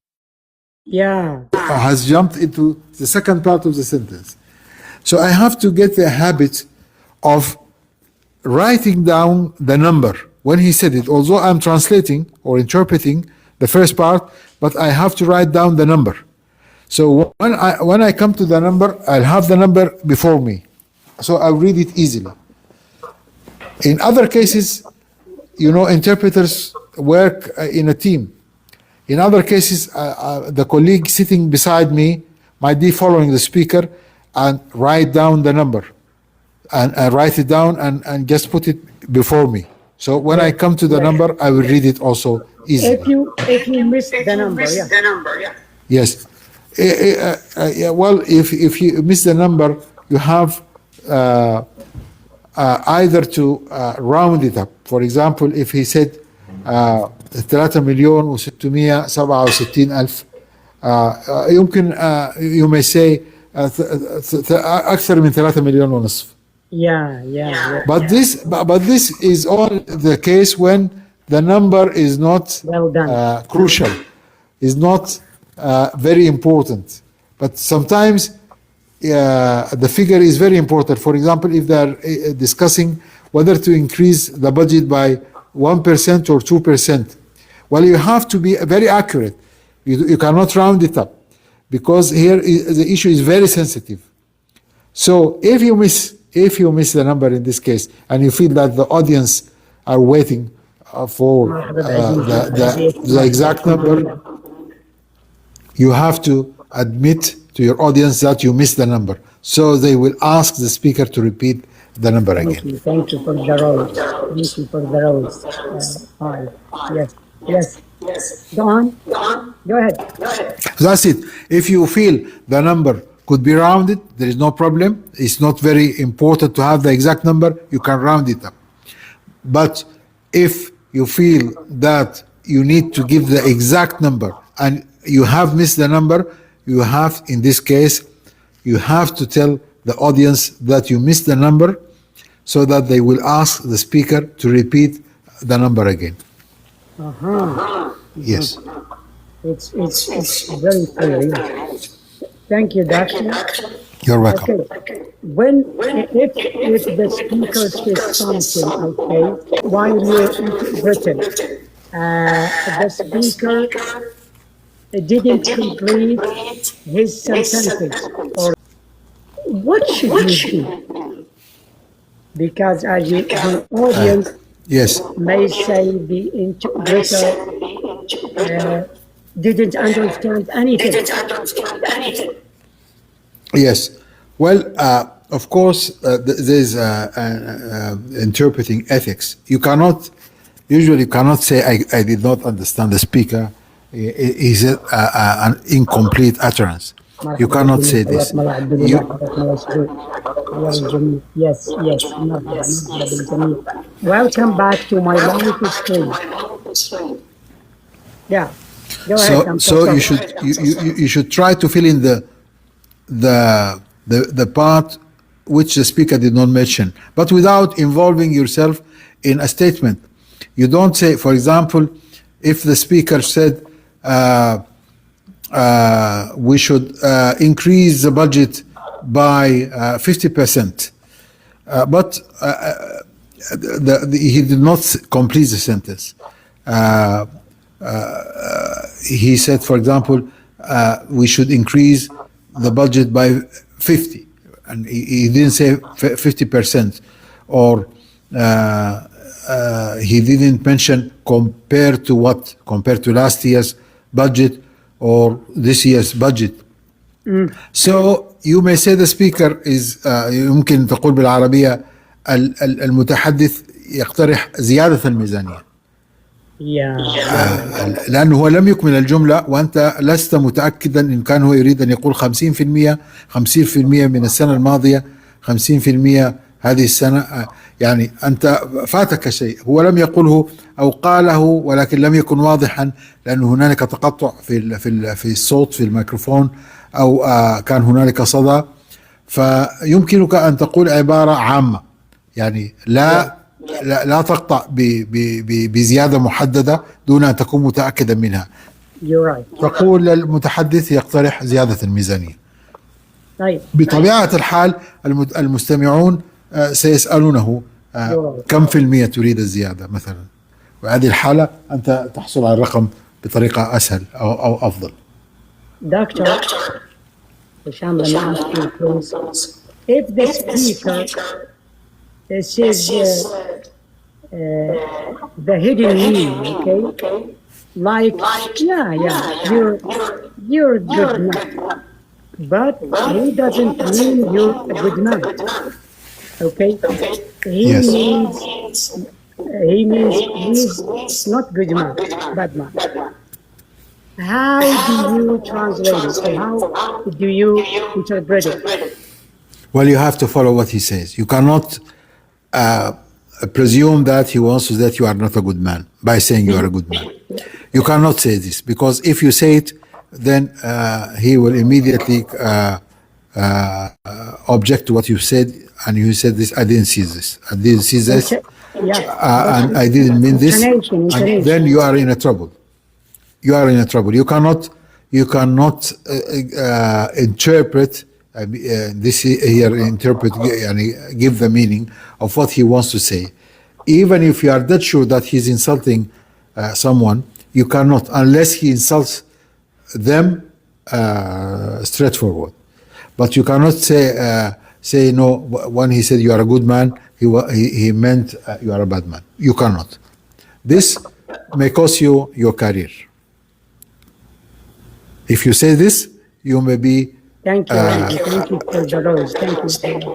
has jumped into the second part of the sentence. So I have to get the habit of writing down the number when he said it. Although I'm translating or interpreting the first part, but I have to write down the number. So when I come to the number, I'll have the number before me, so I'll read it easily. In other cases, you know, interpreters work in a team. In other cases, the colleague sitting beside me might be following the speaker and write down the number, and write it down and just put it before me. So when I come to the number, I will read it also easily. If you miss the number, Yes. Well, if you miss the number, you have either to round it up. For example, if he said 3,667,000, يمكن you may say أكثر من 3.5 million. But this is all the case when the number is not crucial, is not very important. But sometimes the figure is very important. For example, if they are discussing whether to increase the budget by 1% or 2%, well, you have to be very accurate. You cannot round it up, because here the issue is very sensitive. So if you miss the number in this case, and you feel that the audience are waiting for the exact number, you have to admit to your audience that you missed the number. So they will ask the speaker to repeat the number again. Thank you for the roles. Thank you for the roles. Yes. Go on. Go ahead. That's it. If you feel the number could be rounded, there is no problem. It's not very important to have the exact number. You can round it up. But if you feel that you need to give the exact number and you have missed the number, you have, in this case, you have to tell the audience that you missed the number so that they will ask the speaker to repeat the number again. Yes. It's very clear. Yes. Thank you, Doctor. You're welcome. Okay. If the speaker says something, okay, while you're interpreting, the speaker didn't complete his sentences, or what should you do? Because as the audience Yes. may say the interpreter didn't understand anything. Yes. Well, of course, there's interpreting ethics. You cannot, usually cannot say, I did not understand the speaker. Is it an incomplete utterance? You cannot say this. Yes. Welcome back to my live stream. Yeah. Go ahead. So you should try to fill in the part which the speaker did not mention, but without involving yourself in a statement. You don't say, for example, if the speaker said we should increase the budget by 50%, but he did not complete the sentence. He said, for example, we should increase the budget by 50, and he didn't say 50%, or he didn't mention compared to what, compared to last year's budget or this year's budget. So you may say the speaker is يمكن تقول بالعربية المتحدث يقترح زيادة الميزانية. لأنه هو لم يكمل الجملة وأنت لست متأكدا إن كان هو يريد أن يقول 50% من السنة الماضية 50% هذه السنة. يعني أنت فاتك شيء هو لم يقوله أو قاله ولكن لم يكن واضحا لأن هنالك تقطع في الصوت في الميكروفون أو كان هنالك صدى. فيمكنك أن تقول عبارة عامة يعني لا تقطع بزيادة محددة دون أن تكون متأكدا منها. تقول للمتحدث يقترح زيادة الميزانية. بطبيعة الحال المستمعون سيسألونه كم في المية تريد الزيادة مثلا، وهذه الحالة أنت تحصل على الرقم بطريقة أسهل أو أفضل. Doctor Hisham, let me ask you please, if the speaker says the hidden meaning, okay, like you're a good man, but he doesn't mean you're a good man, okay? He means he's not good man, bad man. How do you translate it? Or how do you interpret it? Well, you have to follow what he says. You cannot presume that he wants to that you are not a good man by saying you are a good man. You cannot say this, because if you say it, then he will immediately object to what you said, and you said this, I didn't see this, I didn't see this, and I didn't mean this, and then you are in a trouble. You are in a trouble. You cannot interpret this here, interpret, give the meaning of what he wants to say. Even if you are dead sure that he's insulting someone, you cannot, unless he insults them straightforward. But you cannot say no, when he said you are a good man, he meant you are a bad man. You cannot. This may cost you your career. If you say this, you may be. Thank you. Thank you for the rose. Thank you.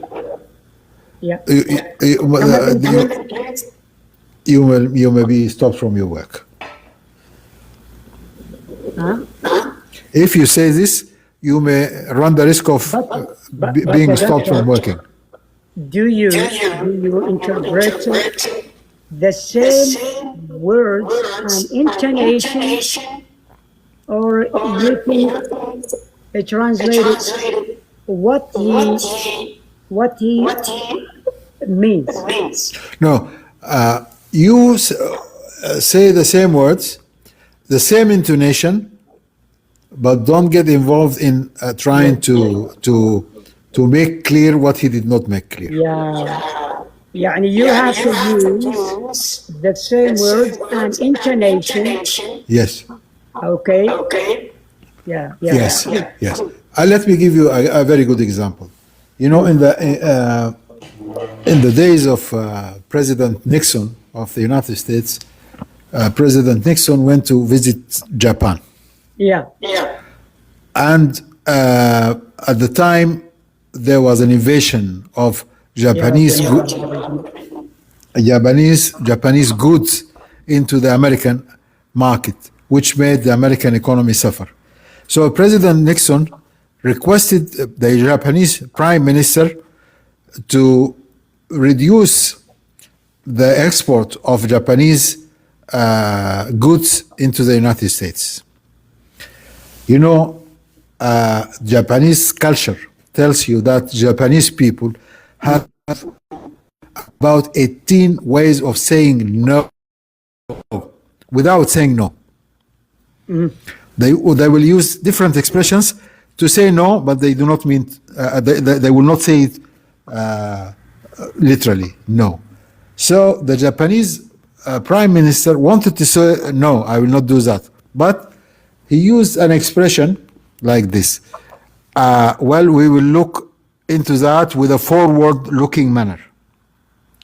You may be stopped from your work. Huh? If you say this, you may run the risk of being stopped from working. Do you interpret the same words and intonation, or you think translate what he means? No, you say the same words, the same intonation, but don't get involved in trying to make clear what he did not make clear. Yeah, you have to use the same words and intonation. Yes. Okay. Yes. Let me give you a very good example. You know, in the days of President Nixon of the United States, President Nixon went to visit Japan. Yeah. And at the time, there was an invasion of Japanese goods into the American market, which made the American economy suffer. So President Nixon requested the Japanese Prime Minister to reduce the export of Japanese goods into the United States. You know, Japanese culture tells you that Japanese people have about 18 ways of saying no without saying no. Mm-hmm. They will use different expressions to say no, but they do not mean, they will not say it literally, no. So the Japanese Prime Minister wanted to say, no, I will not do that. But he used an expression like this. Well, we will look into that with a forward-looking manner.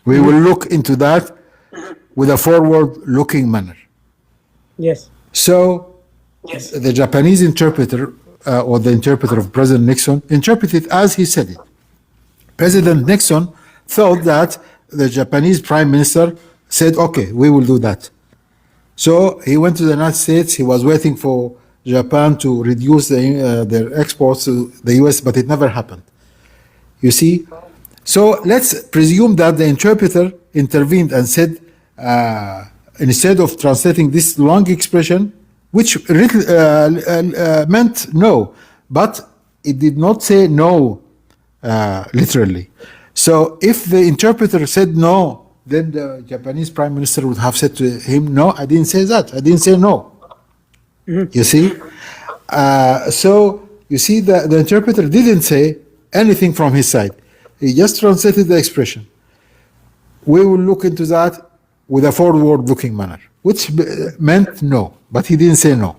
We will look into that with a forward-looking manner. Yes. So the Japanese interpreter, or the interpreter of President Nixon, interpreted as he said it. President Nixon thought that the Japanese Prime Minister said, okay, we will do that. So he went to the United States. He was waiting for Japan to reduce their exports to the US, but it never happened. You see? So let's presume that the interpreter intervened and said, instead of translating this long expression, which meant no, but it did not say no literally. So if the interpreter said no, then the Japanese Prime Minister would have said to him, no, I didn't say that. I didn't say no. Mm-hmm. You see? So you see the interpreter didn't say anything from his side. He just translated the expression. We will look into that with a forward-looking manner, which meant no, but he didn't say no.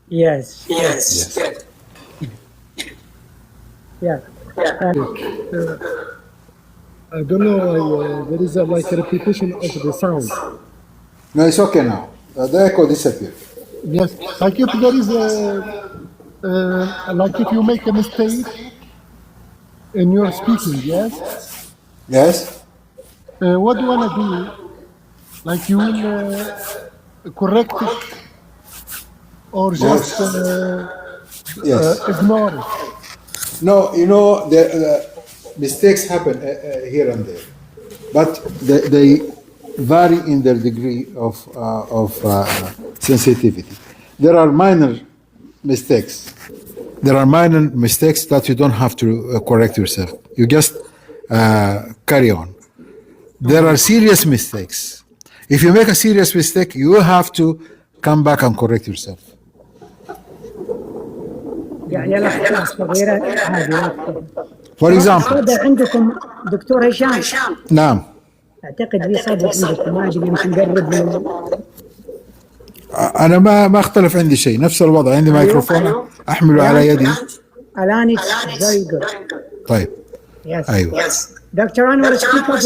Yes. Yeah. I don't know, there is like a repetition of the sound. No, it's okay now. The echo disappeared. Yes, like if there is like if you make a mistake in your speaking, yes? Yes. What do you want to do? Like you will correct it or just ignore it? No, you know, the mistakes happen here and there, but they vary in their degree of sensitivity. There are minor mistakes. There are minor mistakes that you don't have to correct yourself. You just carry on. There are serious mistakes. If you make a serious mistake, you have to come back and correct yourself. يعني الأخطاء الصغيرة هذه. For example. صدق عندكم دكتور هشام. نعم. أعتقد في صدق عندكم، ما أدري يمكن نقرب من. أنا ما اختلف عندي شيء، نفس الوضع، عندي ميكروفون أحمله على يدي. الآن it's very good. طيب. Yes. أيوة. Dr. Anwar, speak up,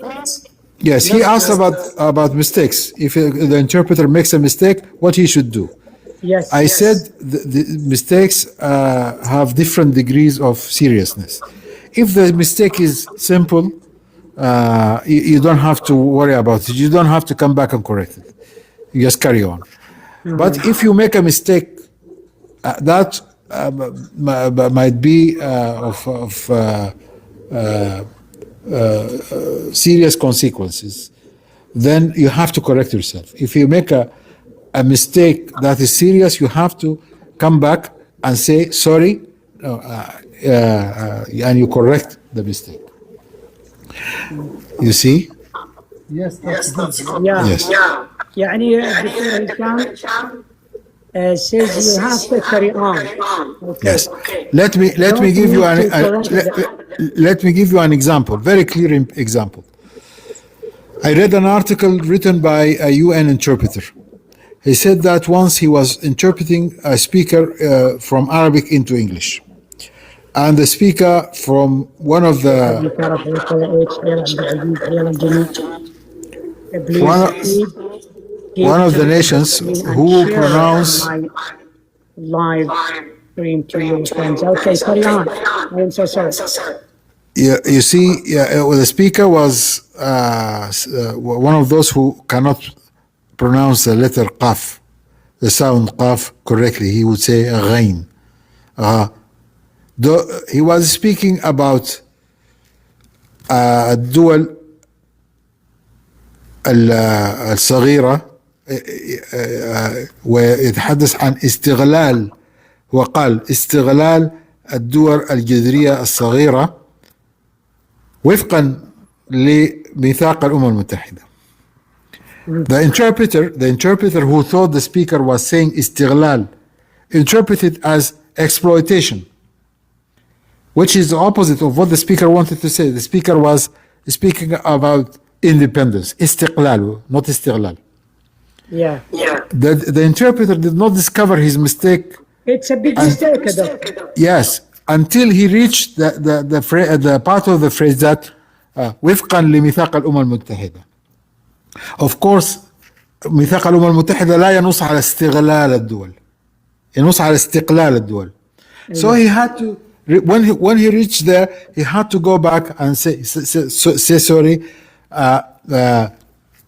please. Yes, he asked about mistakes. If the interpreter makes a mistake, what he should do. Yes. I said the mistakes have different degrees of seriousness. If the mistake is simple, you don't have to worry about it. You don't have to come back and correct it. You just carry on. Mm-hmm. But if you make a mistake that might be of serious consequences. Then you have to correct yourself. If you make a mistake that is serious, you have to come back and say sorry, and you correct the mistake. You see? Yes, that's good. Yeah. Yes. يعني الدكتور هشام says you have to carry on. Okay. Yes. Let me give you let me give you an example, very clear example. I read an article written by a UN interpreter. He said that once he was interpreting a speaker from Arabic into English, and the speaker from one of the nations who pronounce live stream to your friends. Okay, carry on. I am so sorry. You see, the speaker was one of those who cannot pronounce the letter qaf, the sound qaf correctly. He would say ghain. He was speaking about الدول الصغيرة ويتحدث عن استغلال، وقال استغلال الدول الجزرية الصغيرة وفقا لميثاق الأمم المتحدة. The interpreter who thought the speaker was saying استغلال interpreted as exploitation, which is the opposite of what the speaker wanted to say. The speaker was speaking about independence, استقلال, not استغلال. Yeah. The interpreter did not discover his mistake. It's a big mistake. Yes, until he reached the part of the phrase that وفقا لميثاق الأمم المتحدة. Of course, ميثاق الأمم المتحدة لا ينص على استغلال الدول، ينص على استقلال الدول. So he had to, when he reached there, he had to go back and say sorry.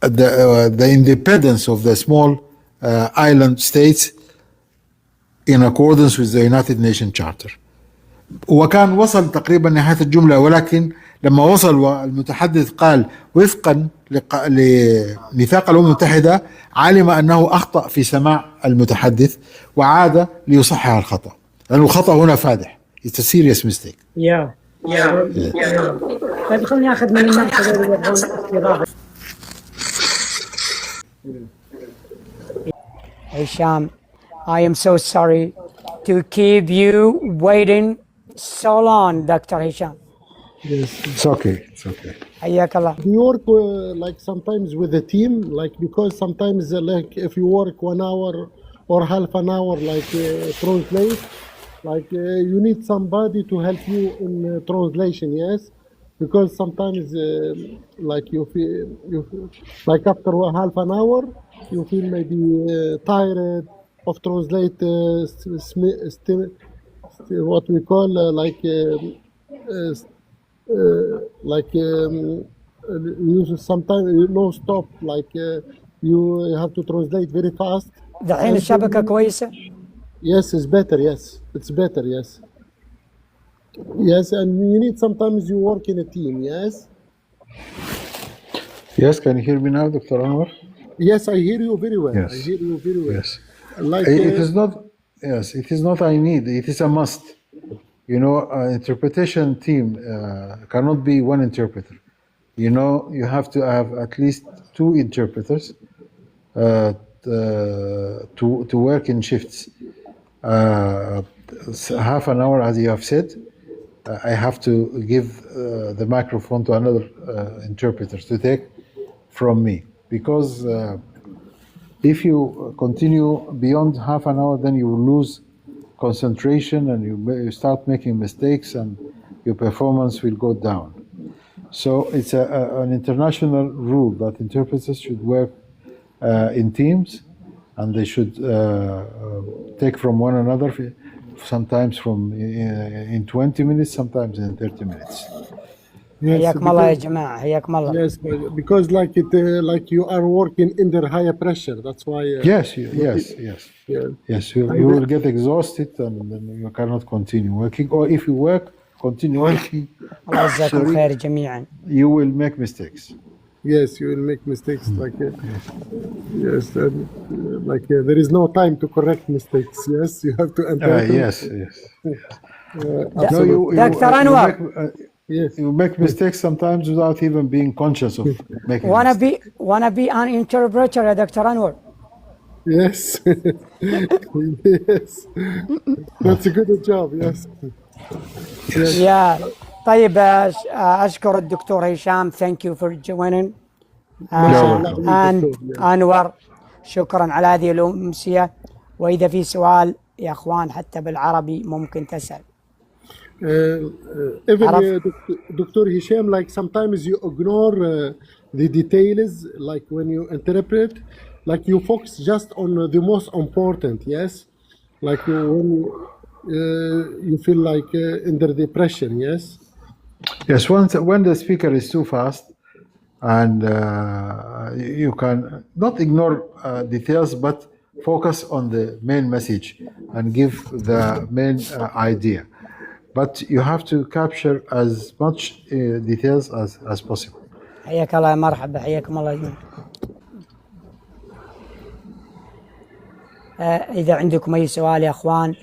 The independence of the small island states in accordance with the United Nations Charter. وكان وصل تقريبا نهاية الجملة، ولكن لما وصل والمتحدث قال وفقا لميثاق الأمم المتحدة علم أنه أخطأ في سماع المتحدث وعاد ليصحح الخطأ، لأنه الخطأ هنا فادح. It's a serious mistake. Yeah. طيب خليني أخذ من الناس. Hisham, I am so sorry to keep you waiting so long, Dr. Hisham. Yes. It's okay. حياك الله. Do you work like sometimes with a team? Like, because sometimes like if you work 1 hour or half an hour, like translate, like you need somebody to help you in translation, yes? Because sometimes like you feel like after half an hour, you feel maybe tired of translate what we call sometimes no stop, like you have to translate very fast. دحين الشبكة كويسة؟ Yes, it's better. Yes, it's better. Yes. Yes, and you need sometimes you work in a team. Yes. Yes, can you hear me now, Dr. Anwar? Yes, I hear you very well. Yes. I hear you very well. Yes. Like It is not. Yes, it is not. I need. It is a must. You know, interpretation team cannot be one interpreter. You know, you have to have at least 2 interpreters to work in shifts. Half an hour, as you have said, I have to give the microphone to another interpreter to take from me, because if you continue beyond half an hour, then you will lose concentration and you start making mistakes and your performance will go down. So it's an international rule that interpreters should work in teams, and they should take from one another, sometimes in 20 minutes, sometimes in 30 minutes. Yes, حياكم الله يا because جماعة، حياكم الله. yes, because like it like you are working under higher pressure. That's why. Yes, Yeah. yes. You And will get exhausted and then you cannot continue working. Or if you work, continue working, الله يجزاكم sorry, خير جميعا. you will make mistakes. yes, you will make mistakes. Like yes, and, there is no time to correct mistakes. Yes, you have to interpret. Yes. No, Absolutely. دكتور أنور. Yes. you make mistakes sometimes without even being conscious of making mistakes. wanna be an interpreter يا دكتور أنور. Yes. Yes. That's a good job. Yes. يا طيب أشكر الدكتور هشام. Thank you for joining. أنور شكرا على هذه الأمسية. وإذا في سؤال يا أخوان حتى بالعربي ممكن تسأل. Even Dr. Hisham, like sometimes you ignore the details, like when you interpret, like you focus just on the most important, yes? Like when you feel like under the pressure, yes? Yes, when the speaker is too fast and you can not ignore details, but focus on the main message and give the main idea. But you have to capture as much details as possible. حياك الله، مرحبا، حياكم الله جميعا. إذا عندكم أي سؤال يا أخوان،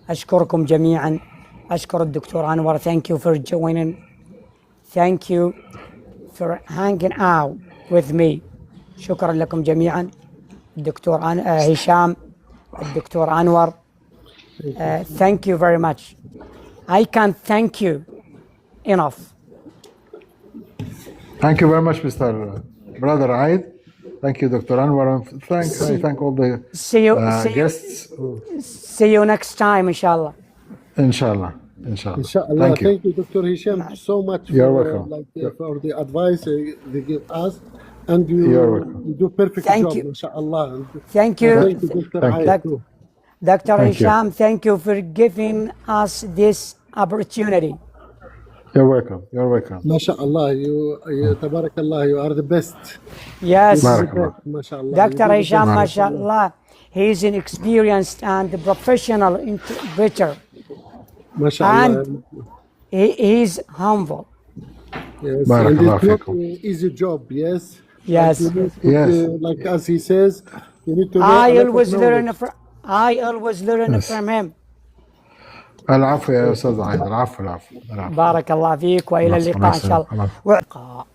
أشكركم جميعا. أشكر الدكتور أنور. Thank you for joining. Thank you for hanging out with me. شكرا لكم جميعا. الدكتور هشام، الدكتور أنور. Thank you very much. I can't thank you enough. Thank you very much, Mr. Brother Ayedh. Thank you, Dr. Anwar. I thank all the guests. See you next time, inshallah. Inshallah. Thank you, Dr. Hisham, so much for the advice they give us. And you do perfect job, mashallah. Thank you. Dr. Thank Hisham, thank you for giving us this opportunity. You're welcome. MashaAllah, you tabarakallah, you are the best. Yes. MashaAllah. Dr. Hisham, mashallah, he's an experienced and professional interpreter. MashaAllah. And he's humble. Yes, and it's not an easy job, yes? Yes. Like as he says, you need to I always learn from him. العفو يا أستاذ عايد. العفو. بارك الله فيك وإلى اللقاء إن شاء الله.